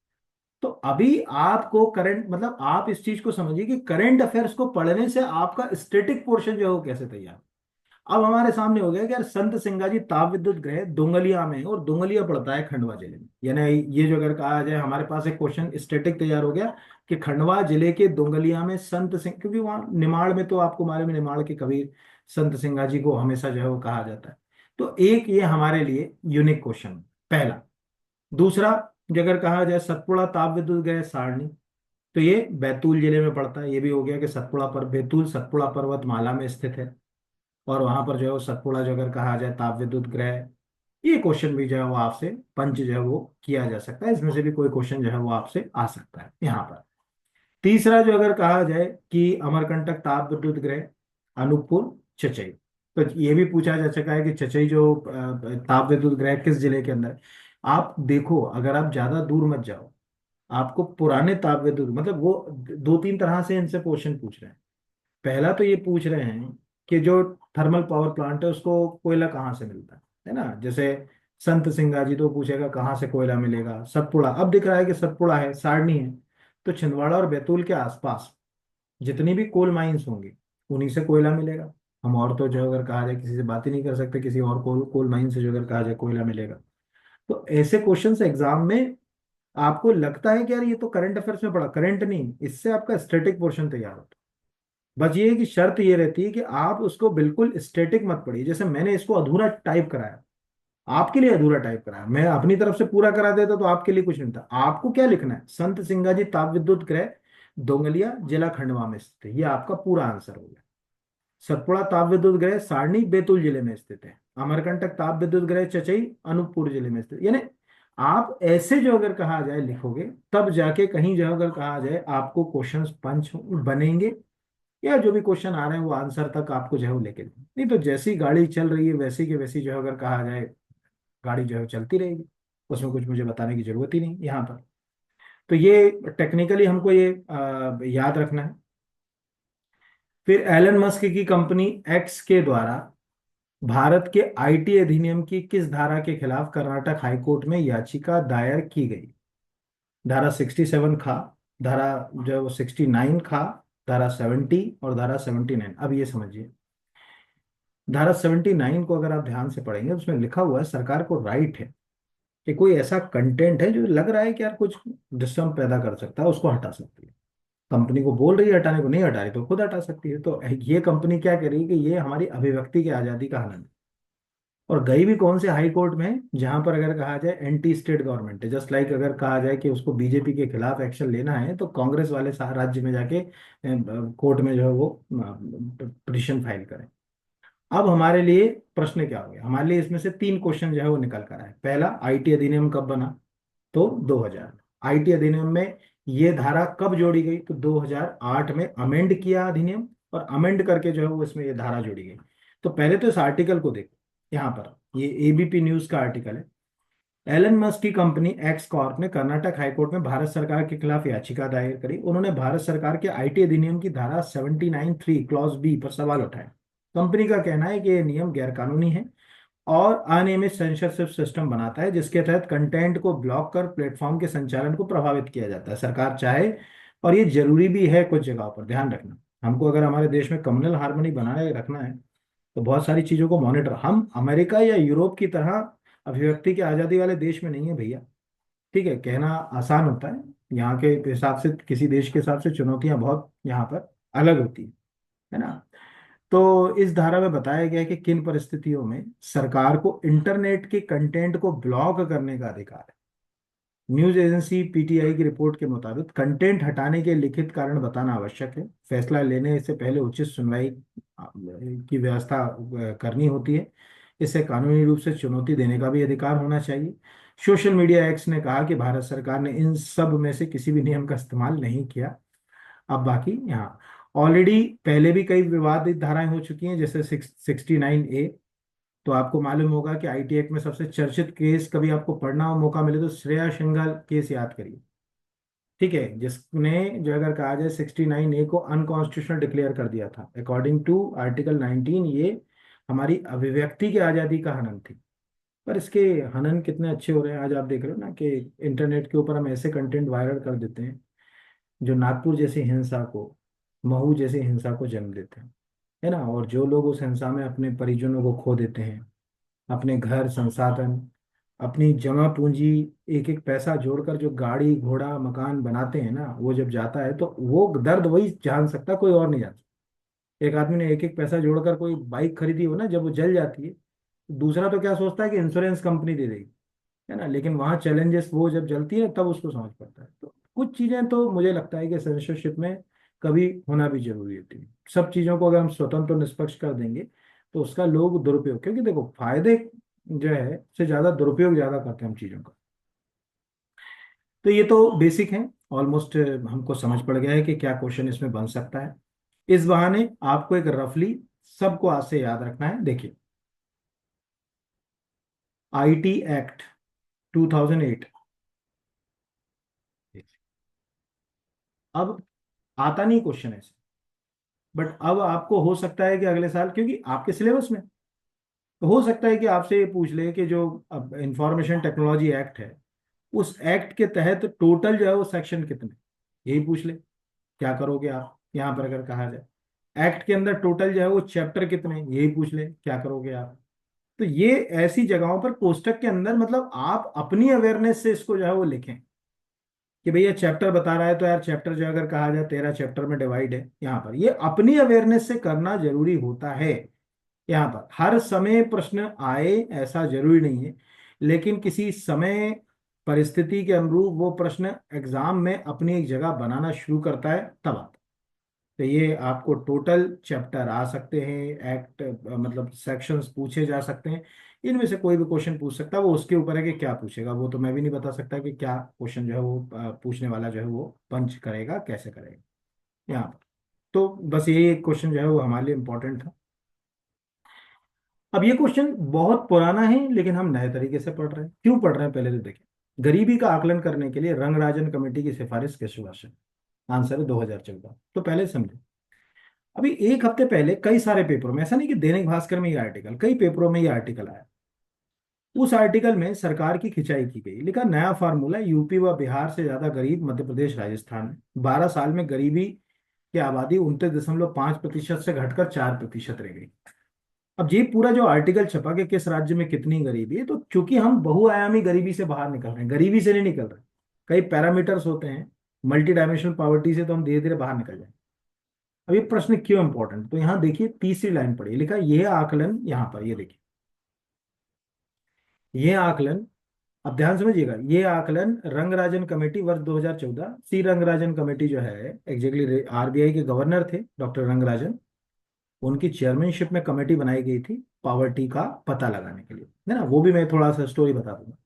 तो अभी आपको करंट, मतलब आप इस चीज को समझिए कि करंट अफेयर्स को पढ़ने से आपका स्टैटिक पोर्शन जो है वो कैसे तैयार। अब हमारे सामने हो गया कि यार संत सिंगाजी ताप विद्युत गृह दोंगलिया में है, और दोंगलिया पड़ता है खंडवा जिले में। यानी ये जो अगर कहा जाए, हमारे पास एक क्वेश्चन स्टैटिक तैयार हो गया कि खंडवा जिले के दोंगलिया में संत सिंह, क्योंकि वहाँ निमाड़ में तो आपको मालूम है निमाड़ के कबीर संत सिंगाजी को हमेशा जो है वो कहा जाता है। तो एक ये हमारे लिए यूनिक क्वेश्चन पहला। दूसरा, जो अगर कहा जाए सतपुड़ा ताप विद्युत गृह सारणी, तो ये बैतूल जिले में पड़ता है। ये भी हो गया कि सतपुड़ा पर बैतूल सतपुड़ा पर्वतमाला में स्थित है, और वहां पर जो है वो सतपुड़ा जो अगर कहा जाए ताप विद्युत गृह। ये क्वेश्चन भी जो है वो आपसे पंच जो है वो किया जा सकता है, इसमें से भी कोई क्वेश्चन जो है वो आपसे आ सकता है यहाँ पर। तीसरा, जो अगर कहा जाए कि अमरकंटक ताप विद्युत गृह अनूपपुर चचई, तो ये भी पूछा जा सका है कि चचई जो ताप विद्युत गृह किस जिले के अंदर है। आप देखो, अगर आप ज्यादा दूर मत जाओ, आपको पुराने ताप विद्युत, मतलब वो दो तीन तरह से इनसे क्वेश्चन पूछ रहे हैं। पहला तो ये पूछ रहे हैं कि जो थर्मल पावर प्लांट है उसको कोयला कहाँ से मिलता है ना। जैसे संत सिंगाजी तो पूछेगा कहाँ से कोयला मिलेगा। सतपुड़ा, अब दिख रहा है कि सतपुड़ा है, सारणी है, तो छिंदवाड़ा और बैतूल के आसपास जितनी भी कोल माइंस होंगी उन्हीं से कोयला मिलेगा। हम और तो जो अगर कहा जाए किसी से बात ही नहीं कर सकते, किसी और कोल कोल माइन से जो अगर कहा जाए कोयला मिलेगा। तो ऐसे क्वेश्चन एग्जाम में आपको लगता है कि यार ये तो करंट अफेयर्स में पढ़ा, करंट नहीं, इससे आपका स्टैटिक पोर्शन तैयार होता है। बस ये है कि शर्त ये रहती है कि आप उसको बिल्कुल स्टैटिक मत पढ़िए। जैसे मैंने इसको अधूरा टाइप कराया, आपके लिए अधूरा टाइप कराया, मैं अपनी तरफ से पूरा करा देता तो आपके लिए कुछ नहीं था। आपको क्या लिखना है, संत सिंगाजी ताप विद्युत गृह दोंगलिया जिला खंडवा में स्थित है, ये आपका पूरा आंसर हो गया। सतपुड़ा ताप विद्युत गृह सारणी बैतूल जिले में स्थित है। अमरकंटक ताप विद्युत गृह चचई अनूपपुर जिले में स्थित। यानी आप ऐसे जो अगर कहा जाए लिखोगे, तब जाके कहीं जो अगर कहा जाए आपको क्वेश्चंस पंच बनेंगे, या जो भी क्वेश्चन आ रहे हैं वो आंसर तक आपको जो है वो लेके जाए। नहीं तो जैसी गाड़ी चल रही है वैसी की वैसी जो है अगर कहा जाए गाड़ी जो है वो चलती रहेगी, उसमें कुछ मुझे बताने की जरूरत ही नहीं यहाँ पर। तो ये टेक्निकली हमको ये याद रखना है। फिर एलन मस्क की कंपनी एक्स के द्वारा भारत के आईटी अधिनियम की किस धारा के खिलाफ कर्नाटक हाईकोर्ट में याचिका दायर की गई। धारा 67 खा, धारा जो है वो 69 खा, धारा 70 और धारा 79। अब ये समझिए, धारा 79 को अगर आप ध्यान से पढ़ेंगे उसमें लिखा हुआ है सरकार को राइट है कि कोई ऐसा कंटेंट है जो लग रहा है कि यार कुछ डिस्टर्ब पैदा कर सकता है, उसको हटा सकती है। कंपनी को बोल रही है हटाने को, नहीं हटा रही तो खुद हटा सकती है। तो ये कंपनी क्या कह रही है कि ये हमारी अभिव्यक्ति की आजादी का हनन है। और गई भी कौन से हाई कोर्ट में, जहां पर अगर कहा जाए एंटी स्टेट गवर्नमेंट है। जस्ट लाइक अगर कहा जाए कि उसको बीजेपी के खिलाफ एक्शन लेना है तो कांग्रेस वाले राज्य में जाके कोर्ट में जो है वो पिटिशन फाइल करें। अब हमारे लिए प्रश्न क्या हो गया, हमारे लिए इसमें से तीन क्वेश्चन जो है वो निकल कर आए। पहला, आईटी अधिनियम कब बना, तो 2000। आईटी अधिनियम में ये धारा कब जोड़ी गई, तो 2008 में अमेंड किया अधिनियम, और अमेंड करके जो है वो इसमें ये धारा जोड़ी गई। तो पहले तो इस आर्टिकल को देखो, यहाँ पर ये एबीपी न्यूज का आर्टिकल है। एलन मस्क की कंपनी एक्स कॉर्प ने कर्नाटक हाईकोर्ट में भारत सरकार के खिलाफ याचिका दायर करी। उन्होंने भारत सरकार के आईटी अधिनियम की धारा 79(3) क्लॉज बी पर सवाल उठाए। कंपनी का कहना है कि यह नियम गैरकानूनी है और अनियमित सेंसरशिप सिस्टम बनाता है, जिसके तहत कंटेंट को ब्लॉक कर प्लेटफॉर्म के संचालन को प्रभावित किया जाता है। सरकार चाहे, और ये जरूरी भी है कुछ जगहों पर ध्यान रखना, हमको अगर हमारे देश में कम्युनल हार्मनी बनाए रखना है तो बहुत सारी चीजों को मॉनिटर, हम अमेरिका या यूरोप की तरह अभिव्यक्ति की आजादी वाले देश में नहीं है भैया। ठीक है, कहना आसान होता है, यहाँ के हिसाब से किसी देश के हिसाब से चुनौतियां बहुत यहाँ पर अलग होती है ना। तो इस धारा में बताया गया है कि किन परिस्थितियों में सरकार को इंटरनेट के कंटेंट को ब्लॉक करने का अधिकार है। न्यूज एजेंसी पीटीआई की रिपोर्ट के मुताबिक कंटेंट हटाने के लिखित कारण बताना आवश्यक है। फैसला लेने से पहले उचित सुनवाई की व्यवस्था करनी होती है। इसे कानूनी रूप से चुनौती देने का भी अधिकार होना चाहिए। सोशल मीडिया एक्ट ने कहा कि भारत सरकार ने इन सब में से किसी भी नियम का इस्तेमाल नहीं किया। अब बाकी यहाँ ऑलरेडी पहले भी कई विवादित धाराएं हो चुकी हैं, जैसे 69A। तो आपको मालूम होगा कि आईटी एक्ट में सबसे चर्चित केस, कभी आपको पढ़ना हो मौका मिले तो श्रेया सिंघल केस याद करिए। ठीक है, जिसने, जो अगर कहा जाए, 69A को अनकॉन्स्टिट्यूशनल डिक्लेयर कर दिया था। अकॉर्डिंग टू आर्टिकल 19 ये हमारी अभिव्यक्ति की आज़ादी का हनन थी। पर इसके हनन कितने अच्छे हो रहे हैं आज आप देख रहे हो ना, कि इंटरनेट के ऊपर हम ऐसे कंटेंट वायरल कर देते हैं जो नागपुर जैसी हिंसा को, महू जैसी हिंसा को जन्म देते हैं, है ना। और जो लोग उस हिंसा में अपने परिजनों को खो देते हैं, अपने घर संसाधन, अपनी जमा पूंजी, एक एक पैसा जोड़कर जो गाड़ी घोड़ा मकान बनाते हैं ना, वो जब जाता है तो वो दर्द वही जान सकता, कोई और नहीं जान सकता। एक आदमी ने एक एक पैसा जोड़कर कोई बाइक खरीदी हो ना, जब वो जल जाती है, दूसरा तो क्या सोचता है कि इंश्योरेंस कंपनी दे देगी, है ना। लेकिन वहाँ चैलेंजेस, वो जब जलती है तब उसको समझ पड़ता है। तो कुछ चीजें तो मुझे लगता है कि सेंसरशिप में कभी होना भी जरूरी होती है। सब चीजों को अगर हम स्वतंत्र और निष्पक्ष कर देंगे तो उसका लोग दुरुपयोग, क्योंकि देखो फायदे जो है से ज्यादा दुरुपयोग ज्यादा करते हैं हम चीजों का। तो ये तो बेसिक है, ऑलमोस्ट हमको समझ पड़ गया है कि क्या क्वेश्चन इसमें बन सकता है। इस बहाने आपको एक रफली सबको आज से याद रखना है। देखिए, आईटी एक्ट 2008। अब आता नहीं क्वेश्चन ऐसे, बट अब आपको हो सकता है कि अगले साल, क्योंकि आपके सिलेबस में तो हो सकता है कि आपसे ये पूछ ले कि जो अब इंफॉर्मेशन टेक्नोलॉजी एक्ट है, उस एक्ट के तहत टोटल जो है वो सेक्शन कितने, यही पूछ ले। क्या करोगे आप यहाँ पर अगर कहा जाए एक्ट के अंदर टोटल जो है वो चैप्टर कितने, यही पूछ ले, क्या करोगे आप। तो ये ऐसी जगहों पर कोष्टक के अंदर, मतलब आप अपनी अवेयरनेस से इसको जो है वो लिखें कि भैया चैप्टर बता रहा है तो यार चैप्टर जो अगर कहा जाए 13 चैप्टर में डिवाइड है, यहाँ पर ये अपनी अवेयरनेस से करना जरूरी होता है। यहाँ पर हर समय प्रश्न आए ऐसा जरूरी नहीं है, लेकिन किसी समय परिस्थिति के अनुरूप वो प्रश्न एग्जाम में अपनी एक जगह बनाना शुरू करता है, तब आता है। तो ये आपको टोटल चैप्टर आ सकते हैं, एक्ट मतलब सेक्शंस पूछे जा सकते हैं। इनमें से कोई भी क्वेश्चन पूछ सकता है, वो उसके ऊपर है कि क्या पूछेगा। वो तो मैं भी नहीं बता सकता कि क्या क्वेश्चन जो है वो पूछने वाला जो है वो पंच करेगा, कैसे करेगा यहाँ पर। तो बस यही एक क्वेश्चन जो है वो हमारे लिए इम्पोर्टेंट था। अब ये क्वेश्चन बहुत पुराना है, लेकिन हम नए तरीके से पढ़ रहे हैं। क्यों पढ़ रहे हैं पहले तो देखें। गरीबी का आकलन करने के लिए रंगराजन कमेटी की सिफारिश किस वर्ष है? आंसर है 2014। तो पहले समझे। अभी एक हफ्ते पहले कई सारे पेपरों में, ऐसा नहीं कि दैनिक भास्कर में ये आर्टिकल, कई पेपरों में ये आर्टिकल आया। उस आर्टिकल में सरकार की खिंचाई की गई, लिखा नया फार्मूला, यूपी व बिहार से ज्यादा गरीब मध्य प्रदेश राजस्थान में 12 साल में गरीबी की आबादी 29.5% से घटकर 4% रह गई। अब ये पूरा जो आर्टिकल छपा कि किस राज्य में कितनी गरीबी है, तो चूंकि हम बहुआयामी गरीबी से बाहर निकल रहे हैं, गरीबी से नहीं निकल रहे, कई पैरामीटर्स होते हैं, मल्टी डायमेंशनल पॉवर्टी से तो हम धीरे धीरे बाहर निकल जाएंगे। अब ये प्रश्न क्यों इंपॉर्टेंट, तो यहाँ देखिए तीसरी लाइन पढ़िए, लिखा यह आकलन, यहाँ पर ये देखिए, ये आकलन, अब ध्यान समझिएगा, ये आकलन रंगराजन कमेटी वर्ष 2014, सी रंगराजन कमेटी जो है एग्जैक्टली आरबीआई के गवर्नर थे डॉक्टर रंगराजन, उनकी चेयरमैनशिप में कमेटी बनाई गई थी पॉवर्टी का पता लगाने के लिए, है ना। वो भी मैं थोड़ा सा स्टोरी बता दूंगा।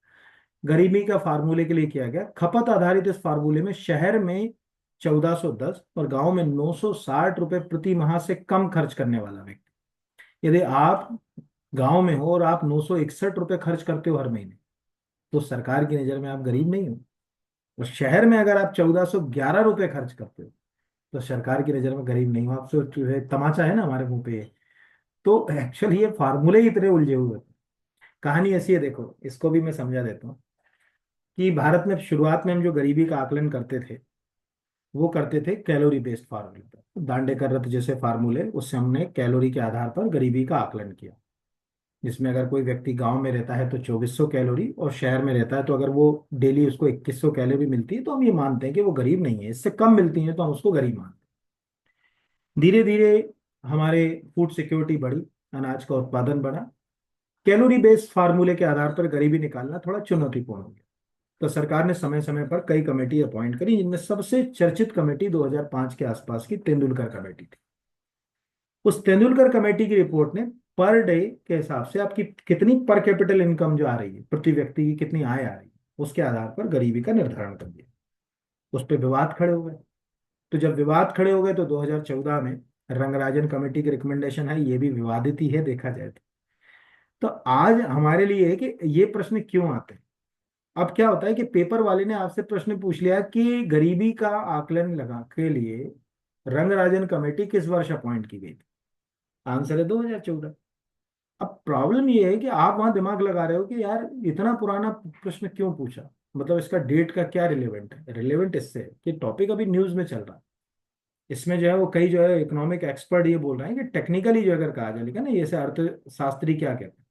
गरीबी का फार्मूले के लिए किया गया खपत आधारित इस फार्मूले में शहर में 1410 और गांव में 960 रुपए प्रति माह से कम खर्च करने वाला व्यक्ति, यदि आप गांव में हो और आप 961 रुपए खर्च करते हो हर महीने, तो सरकार की नजर में आप गरीब नहीं हो। और शहर में अगर आप 1411 रुपये खर्च करते हो तो सरकार की नजर में गरीब नहीं हो। आप सोच जो है तमाचा है ना हमारे मुंह पे ये। तो एक्चुअली ये फार्मूले ही इतने उलझे हुए थे। कहानी ऐसी है, देखो इसको भी मैं समझा देता हूँ कि भारत में शुरुआत में हम जो गरीबी का आकलन करते थे वो करते थे कैलोरी बेस्ड फार्मूले पर, दांडेकर रथ जैसे फार्मूले, उससे हमने कैलोरी के आधार पर गरीबी का आकलन किया। जिसमें अगर कोई व्यक्ति गांव में रहता है तो 2400 कैलोरी, और शहर में रहता है तो अगर वो डेली उसको 2100 कैलोरी मिलती है तो हम ये मानते हैं कि वो गरीब नहीं है। इससे कम मिलती है तो हम उसको गरीब मानते हैं। धीरे धीरे हमारे फूड सिक्योरिटी बढ़ी, अनाज का उत्पादन बढ़ा। कैलोरी बेस्ड फार्मूले के आधार पर गरीबी निकालना थोड़ा चुनौतीपूर्ण हो गया। तो सरकार ने समय समय पर कई कमेटी अपॉइंट करी, जिनमें सबसे चर्चित कमेटी 2005 के आसपास की तेंदुलकर कमेटी थी। उस तेंदुलकर कमेटी की रिपोर्ट ने पर डे के हिसाब से आपकी कितनी पर कैपिटल इनकम जो आ रही है, प्रति व्यक्ति की कितनी आय आ रही है, उसके आधार पर गरीबी का निर्धारण कर दिया। उस पर विवाद खड़े हो गए। तो जब विवाद खड़े हो गए तो 2014 में रंगराजन कमेटी की रिकमेंडेशन है, ये भी विवादित ही है देखा जाए तो आज हमारे लिए है कि ये प्रश्न क्यों आते हैं। अब क्या होता है कि पेपर वाले ने आपसे प्रश्न पूछ लिया कि गरीबी का आकलन लगा के लिए रंगराजन कमेटी किस वर्ष अपॉइंट की गई थी। आंसर है 2014। अब प्रॉब्लम ये है कि आप वहां दिमाग लगा रहे हो कि यार इतना पुराना प्रश्न क्यों पूछा, मतलब इसका डेट का क्या रिलेवेंट है। रिलेवेंट इससे है कि टॉपिक अभी न्यूज में चल रहा है। इसमें जो है वो कई जो है इकोनॉमिक एक्सपर्ट ये बोल रहे हैं कि टेक्निकली जो अगर कहा जाए, लेकिन ना ये से अर्थशास्त्री क्या कहते हैं,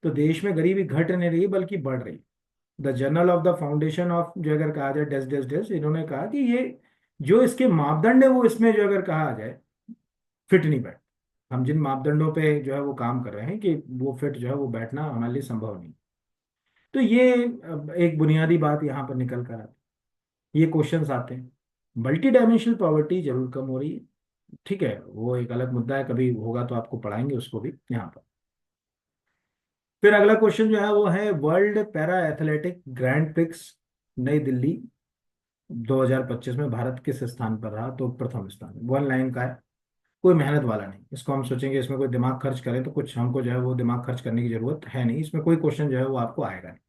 तो देश में गरीबी घट नहीं रही बल्कि बढ़ रही। The journal of the foundation of जो अगर कहा जाए डेस डेस डेस, इन्होंने कहा कि ये जो इसके मापदंड है वो इसमें जो अगर कहा जाए फिट नहीं बैठ। हम जिन मापदंडों पे जो है वो काम कर रहे हैं कि वो फिट जो है वो बैठना हमारे लिए संभव नहीं। तो ये एक बुनियादी बात यहाँ पर निकल कर आती है। ये क्वेश्चंस आते हैं। मल्टी डायमेंशनल पॉवर्टी जरूर कम हो रही है, ठीक है, वो एक अलग मुद्दा है, कभी होगा तो आपको पढ़ाएंगे उसको भी यहाँ पर। फिर अगला क्वेश्चन जो है वो है world para athletic grand prix नई दिल्ली 2025 में भारत किस स्थान पर रहा। तो प्रथम स्थान, वन लाइन का है, कोई मेहनत वाला नहीं। इसको हम सोचेंगे इसमें कोई दिमाग खर्च करें तो कुछ हमको जो है वो दिमाग खर्च करने की जरूरत है नहीं। इसमें कोई क्वेश्चन जो है वो आपको आएगा नहीं,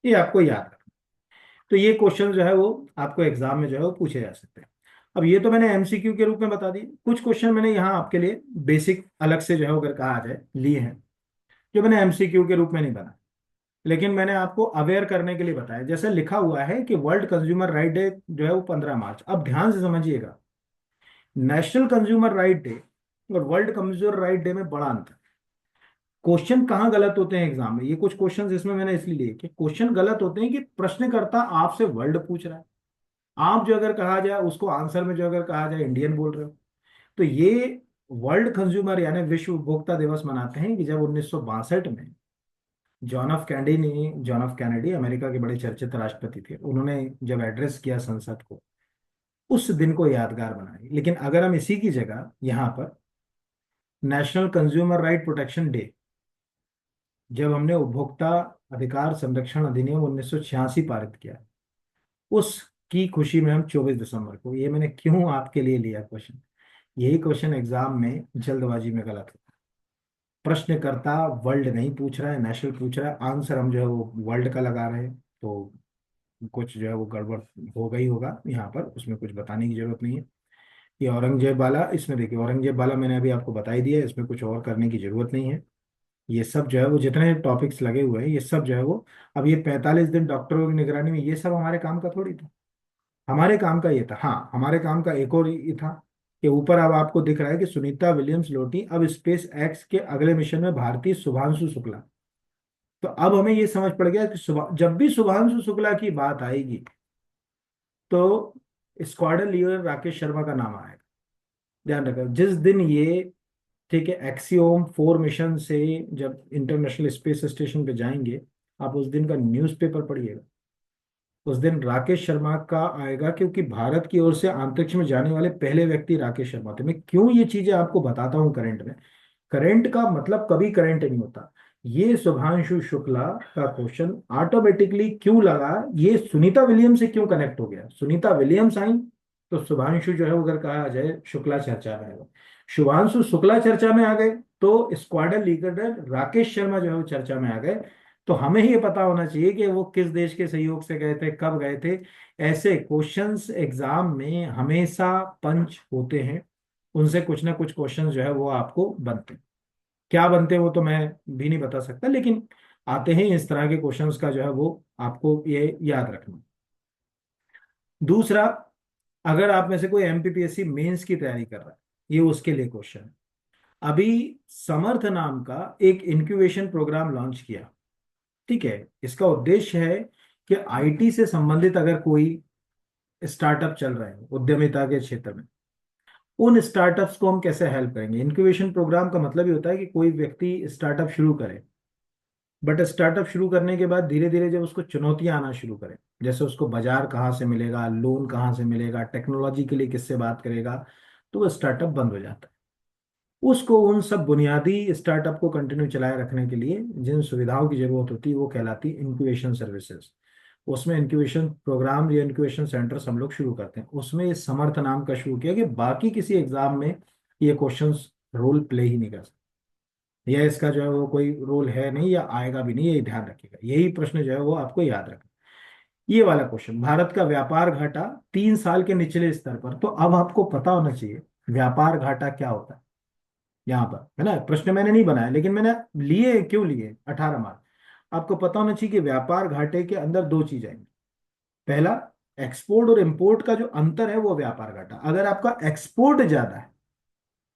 ये आपको याद रखना। तो ये क्वेश्चन जो है वो आपको एग्जाम में जो है वो पूछे जा सकते हैं। अब ये तो मैंने एमसीक्यू के रूप में बता दी। कुछ क्वेश्चन मैंने यहाँ आपके लिए बेसिक अलग से जो है अगर कहा जाए लिए हैं, जो मैंने एमसीक्यू के रूप में नहीं बना, लेकिन मैंने आपको अवेयर करने के लिए बताया। जैसे लिखा हुआ है कि वर्ल्ड कंज्यूमर राइट डे जो है वो 15 मार्च। अब ध्यान से समझिएगा, नेशनल कंज्यूमर राइट डे और वर्ल्ड कंज्यूमर राइट डे में बड़ा अंतर। क्वेश्चन कहाँ गलत होते हैं एग्जाम में, ये कुछ क्वेश्चंस इसमें मैंने इसलिए लिए कि क्वेश्चन गलत होते हैं कि प्रश्नकर्ता आपसे वर्ल्ड पूछ रहा है, आप जो अगर कहा जाए उसको आंसर में जो अगर कहा जाए इंडियन बोल रहे हो। तो ये वर्ल्ड कंज्यूमर यानी विश्व उपभोक्ता दिवस मनाते हैं कि जब 1962 में जॉन ऑफ कैनेडी अमेरिका के बड़े चर्चित राष्ट्रपति थे, उन्होंने जब एड्रेस किया संसद को, उस दिन को यादगार बनाए। लेकिन अगर हम इसी की जगह यहाँ पर national consumer right protection day, जब हमने उपभोक्ता अधिकार संरक्षण अधिनियम 1986 पारित किया, उसकी खुशी में हम 24 दिसंबर को, ये मैंने क्यों आपके लिए लिया क्वेश्चन। यही क्वेश्चन एग्जाम में जल्दबाजी में गलत होता है। प्रश्नकर्ता वर्ल्ड नहीं पूछ रहा है, नेशनल पूछ रहा है, आंसर हम जो है वो वर्ल्ड का लगा रहे हैं। तो कुछ जो है वो गड़बड़ हो गई होगा यहाँ पर, उसमें कुछ बताने की जरूरत नहीं है। ये औरंगजेब वाला, इसमें देखिए औरंगजेब वाला मैंने अभी आपको बता ही दिया है, इसमें कुछ और करने की जरूरत नहीं है। ये सब जो है वो जितने टॉपिक्स लगे हुए हैं ये सब जो है वो, अब ये 45 दिन डॉक्टरों की निगरानी में, ये सब हमारे काम का थोड़ी था। हमारे काम का ये था, हाँ हमारे काम का एक और ये था कि ऊपर अब आपको दिख रहा है कि सुनीता विलियम्स लौटी अब स्पेस एक्स के अगले मिशन में भारतीय शुभांशु शुक्ला। तो अब हमें ये समझ पड़ गया कि जब भी शुभांशु शुक्ला की बात आएगी तो स्क्वाड्रन लीडर राकेश शर्मा का नाम आएगा। ध्यान रखना जिस दिन ये, ठीक है, एक्सियोम 4 मिशन से जब इंटरनेशनल स्पेस स्टेशन पे जाएंगे, आप उस दिन का न्यूज़पेपर पढ़िएगा। उस दिन राकेश शर्मा का आएगा, क्योंकि भारत की ओर से अंतरिक्ष में जाने वाले पहले व्यक्ति राकेश शर्मा थे। मैं क्यों ये चीजें आपको बताता हूँ करंट में, करंट का मतलब कभी करंट नहीं होता। ये शुभांशु शुक्ला का क्वेश्चन ऑटोमेटिकली क्यों लगा, ये सुनीता विलियम्स से क्यों कनेक्ट हो गया। सुनीता विलियम्स आई तो शुभांशु जो है वो अगर कहा जाए शुक्ला चर्चा में आएगा। शुभांशु शुक्ला चर्चा में आ गए तो स्क्वाड्रन लीडर राकेश शर्मा जो है वो चर्चा में आ गए। तो हमें ये पता होना चाहिए कि वो किस देश के सहयोग से गए थे, कब गए थे। ऐसे क्वेश्चंस एग्जाम में हमेशा पंच होते हैं, उनसे कुछ ना कुछ क्वेश्चंस जो है वो आपको बनते हैं। क्या बनते हैं वो तो मैं भी नहीं बता सकता, लेकिन आते हैं इस तरह के क्वेश्चंस का जो है वो आपको ये याद रखना। दूसरा, अगर आप में से कोई एमपीपीएससी मेंस की तैयारी कर रहा है, ये उसके लिए क्वेश्चन है। अभी समर्थ नाम का एक इंक्यूबेशन प्रोग्राम लॉन्च किया। ठीक है, इसका उद्देश्य है कि आईटी से संबंधित अगर कोई स्टार्टअप चल रहे हैं उद्यमिता के क्षेत्र में, उन स्टार्टअप्स को हम कैसे हेल्प करेंगे। इंक्यूबेशन प्रोग्राम का मतलब ये होता है कि कोई व्यक्ति स्टार्टअप शुरू करे, बट स्टार्टअप शुरू करने के बाद धीरे धीरे जब उसको चुनौतियां आना शुरू करें, जैसे उसको बाजार कहाँ से मिलेगा, लोन कहाँ से मिलेगा, टेक्नोलॉजी के लिए किससे बात करेगा, तो वो स्टार्टअप बंद हो जाता है। उसको उन सब बुनियादी स्टार्टअप को कंटिन्यू चलाए रखने के लिए जिन सुविधाओं की जरूरत होती है वो कहलाती है इंक्यूबेशन सर्विसेज। उसमें इंक्यूबेशन प्रोग्राम या इंक्यूबेशन सेंटर्स हम लोग शुरू करते हैं। उसमें इस समर्थ नाम का शुरू किया कि बाकी किसी एग्जाम में ये क्वेश्चंस रोल प्ले ही नहीं कर सकते, या इसका जो है वो कोई रोल है नहीं या आएगा भी नहीं, ये ध्यान रखिएगा। यही प्रश्न जो है वो आपको याद रखना। ये वाला क्वेश्चन, भारत का व्यापार घाटा 3 साल के निचले स्तर पर, तो अब आपको पता होना चाहिए व्यापार घाटा क्या होता है। यहाँ पर है ना, प्रश्न मैंने नहीं बनाया लेकिन मैंने लिए, क्यों लिए, 18 मार्क। आपको पता होना चाहिए कि व्यापार घाटे के अंदर दो चीज आएंगी। पहला, एक्सपोर्ट और इंपोर्ट का जो अंतर है वो व्यापार घाटा। अगर आपका एक्सपोर्ट ज्यादा है,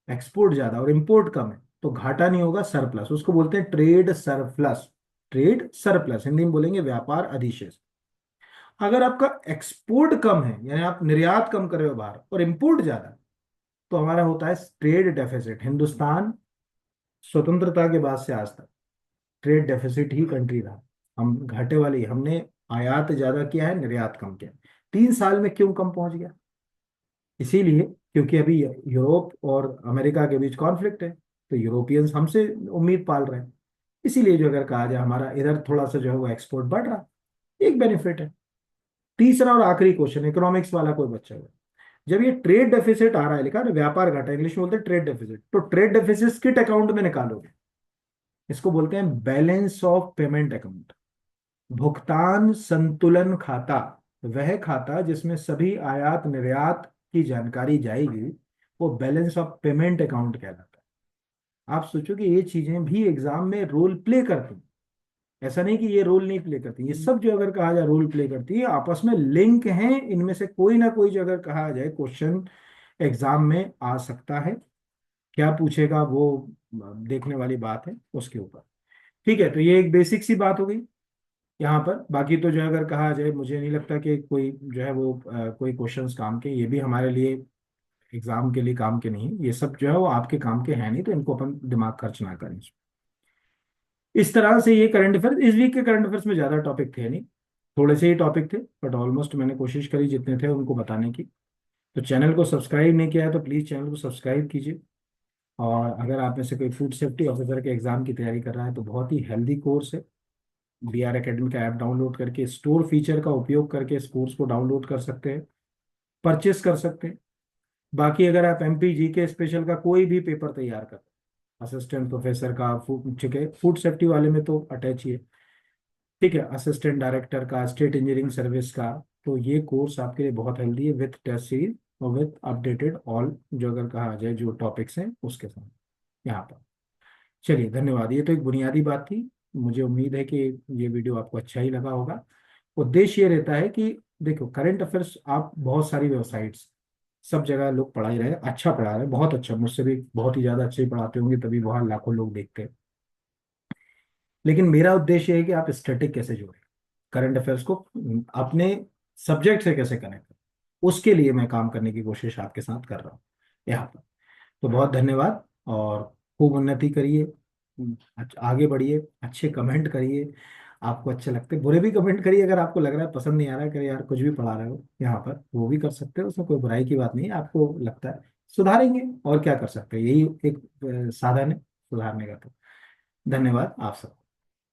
एक्सपोर्ट ज्यादा और इंपोर्ट कम है, तो घाटा नहीं होगा, सरप्लस, उसको बोलते हैं trade surplus. Trade surplus Hindi में बोलेंगे व्यापार अधिशेष। अगर आपका एक्सपोर्ट कम है, यानी आप निर्यात कम कर रहे हो बाहर, और इंपोर्ट ज्यादा है, तो हमारा होता है ट्रेड डेफिसिट। हिंदुस्तान स्वतंत्रता के बाद से आज तक ट्रेड डेफिसिट ही कंट्री रहा। हम घाटे वाली, हमने आयात ज्यादा किया है, निर्यात कम किया है। 3 साल में क्यों कम पहुंच गया? इसीलिए क्योंकि अभी यूरोप और अमेरिका के बीच कॉन्फ्लिक्ट है, तो यूरोपियंस हमसे उम्मीद पाल रहे हैं। इसीलिए जो अगर कहा जाए हमारा इधर थोड़ा सा जो है वो एक्सपोर्ट बढ़ रहा है, एक बेनिफिट है। तीसरा और आखिरी क्वेश्चन, इकोनॉमिक्स वाला कोई बच्चा हो, जब ये ट्रेड डेफिसिट आ रहा है, लिखा है ना व्यापार घाटा, इंग्लिश में बोलते हैं ट्रेड डेफिसिट, तो ट्रेड डेफिसिट किट अकाउंट में निकालोगे? इसको बोलते हैं बैलेंस ऑफ पेमेंट अकाउंट। भुगतान संतुलन खाता, वह खाता जिसमें सभी आयात निर्यात की जानकारी जाएगी, वो बैलेंस ऑफ पेमेंट अकाउंट कहलाता है। आप सोचो कि ये चीजें भी एग्जाम में रोल प्ले करती हैं। ऐसा नहीं कि ये रोल नहीं प्ले करती, ये सब जो अगर कहा जाए रोल प्ले करती है, आपस में लिंक हैं। इनमें से कोई ना कोई जो अगर कहा जाए क्वेश्चन एग्जाम में आ सकता है। क्या पूछेगा वो देखने वाली बात है उसके ऊपर। ठीक है, तो ये एक बेसिक सी बात हो गई यहाँ पर। बाकी तो जो है अगर कहा जाए, मुझे नहीं लगता कि कोई जो है वो कोई क्वेश्चंस काम के, ये भी हमारे लिए एग्जाम के लिए काम के नहीं, ये सब जो है वो आपके काम के हैं नहीं, तो इनको अपन दिमाग खर्च ना करें। इस तरह से ये करंट अफेयर्स, इस वीक के करंट अफेयर्स में ज्यादा टॉपिक थे नहीं, थोड़े से ही टॉपिक थे, बट ऑलमोस्ट मैंने कोशिश करी जितने थे उनको बताने की। तो चैनल को सब्सक्राइब नहीं किया है तो प्लीज चैनल को सब्सक्राइब कीजिए। और अगर आप में से कोई फूड सेफ्टी ऑफिसर के एग्जाम की तैयारी कर रहा है, तो बहुत ही हेल्दी कोर्स है। BR एकेडमी का ऐप डाउनलोड करके स्टोर फीचर का उपयोग करके इस कोर्स को डाउनलोड कर सकते हैं, परचेस कर सकते हैं। बाकी अगर आप MP GK स्पेशल का कोई भी पेपर तैयार कर, असिस्टेंट प्रोफेसर का फूड, ठीक है, फूड सेफ्टी वाले में तो अटैच ही है, ठीक है, असिस्टेंट डायरेक्टर का, स्टेट इंजीनियरिंग सर्विस का, तो ये कोर्स आपके लिए बहुत हेल्दी है, विथ टेस्ट सीरीज और विथ अपडेटेड ऑल, जो अगर कहा जाए जो टॉपिक्स हैं उसके साथ यहाँ पर। चलिए, धन्यवाद। ये तो एक बुनियादी बात थी। मुझे उम्मीद है कि ये वीडियो आपको अच्छा ही लगा होगा। उद्देश्य ये रहता है कि देखो, करंट अफेयर्स आप बहुत सारी वेबसाइट्स, सब जगह लोग पढ़ा ही रहे हैं, अच्छा पढ़ा रहे हैं, बहुत अच्छा, मुझसे भी बहुत ही ज्यादा अच्छे ही पढ़ाते होंगे, तभी वहाँ लाखों लोग देखते हैं। लेकिन मेरा उद्देश्य है कि आप स्टैटिक कैसे जोड़ें करंट अफेयर्स को अपने सब्जेक्ट से, कैसे कनेक्ट करें, उसके लिए मैं काम करने की कोशिश आपके साथ कर रहा हूँ यहाँ पर। तो बहुत धन्यवाद, और खूब उन्नति करिए, आगे बढ़िए, अच्छे कमेंट करिए। आपको अच्छे लगते बुरे भी कमेंट करिए, अगर आपको लग रहा है पसंद नहीं आ रहा है, करिए यार कुछ भी पढ़ा रहे हो यहाँ पर, वो भी कर सकते हो, उसमें कोई बुराई की बात नहीं है। आपको लगता है सुधारेंगे, और क्या कर सकते हैं, यही एक साधन है सुधारने का। तो धन्यवाद आप सब।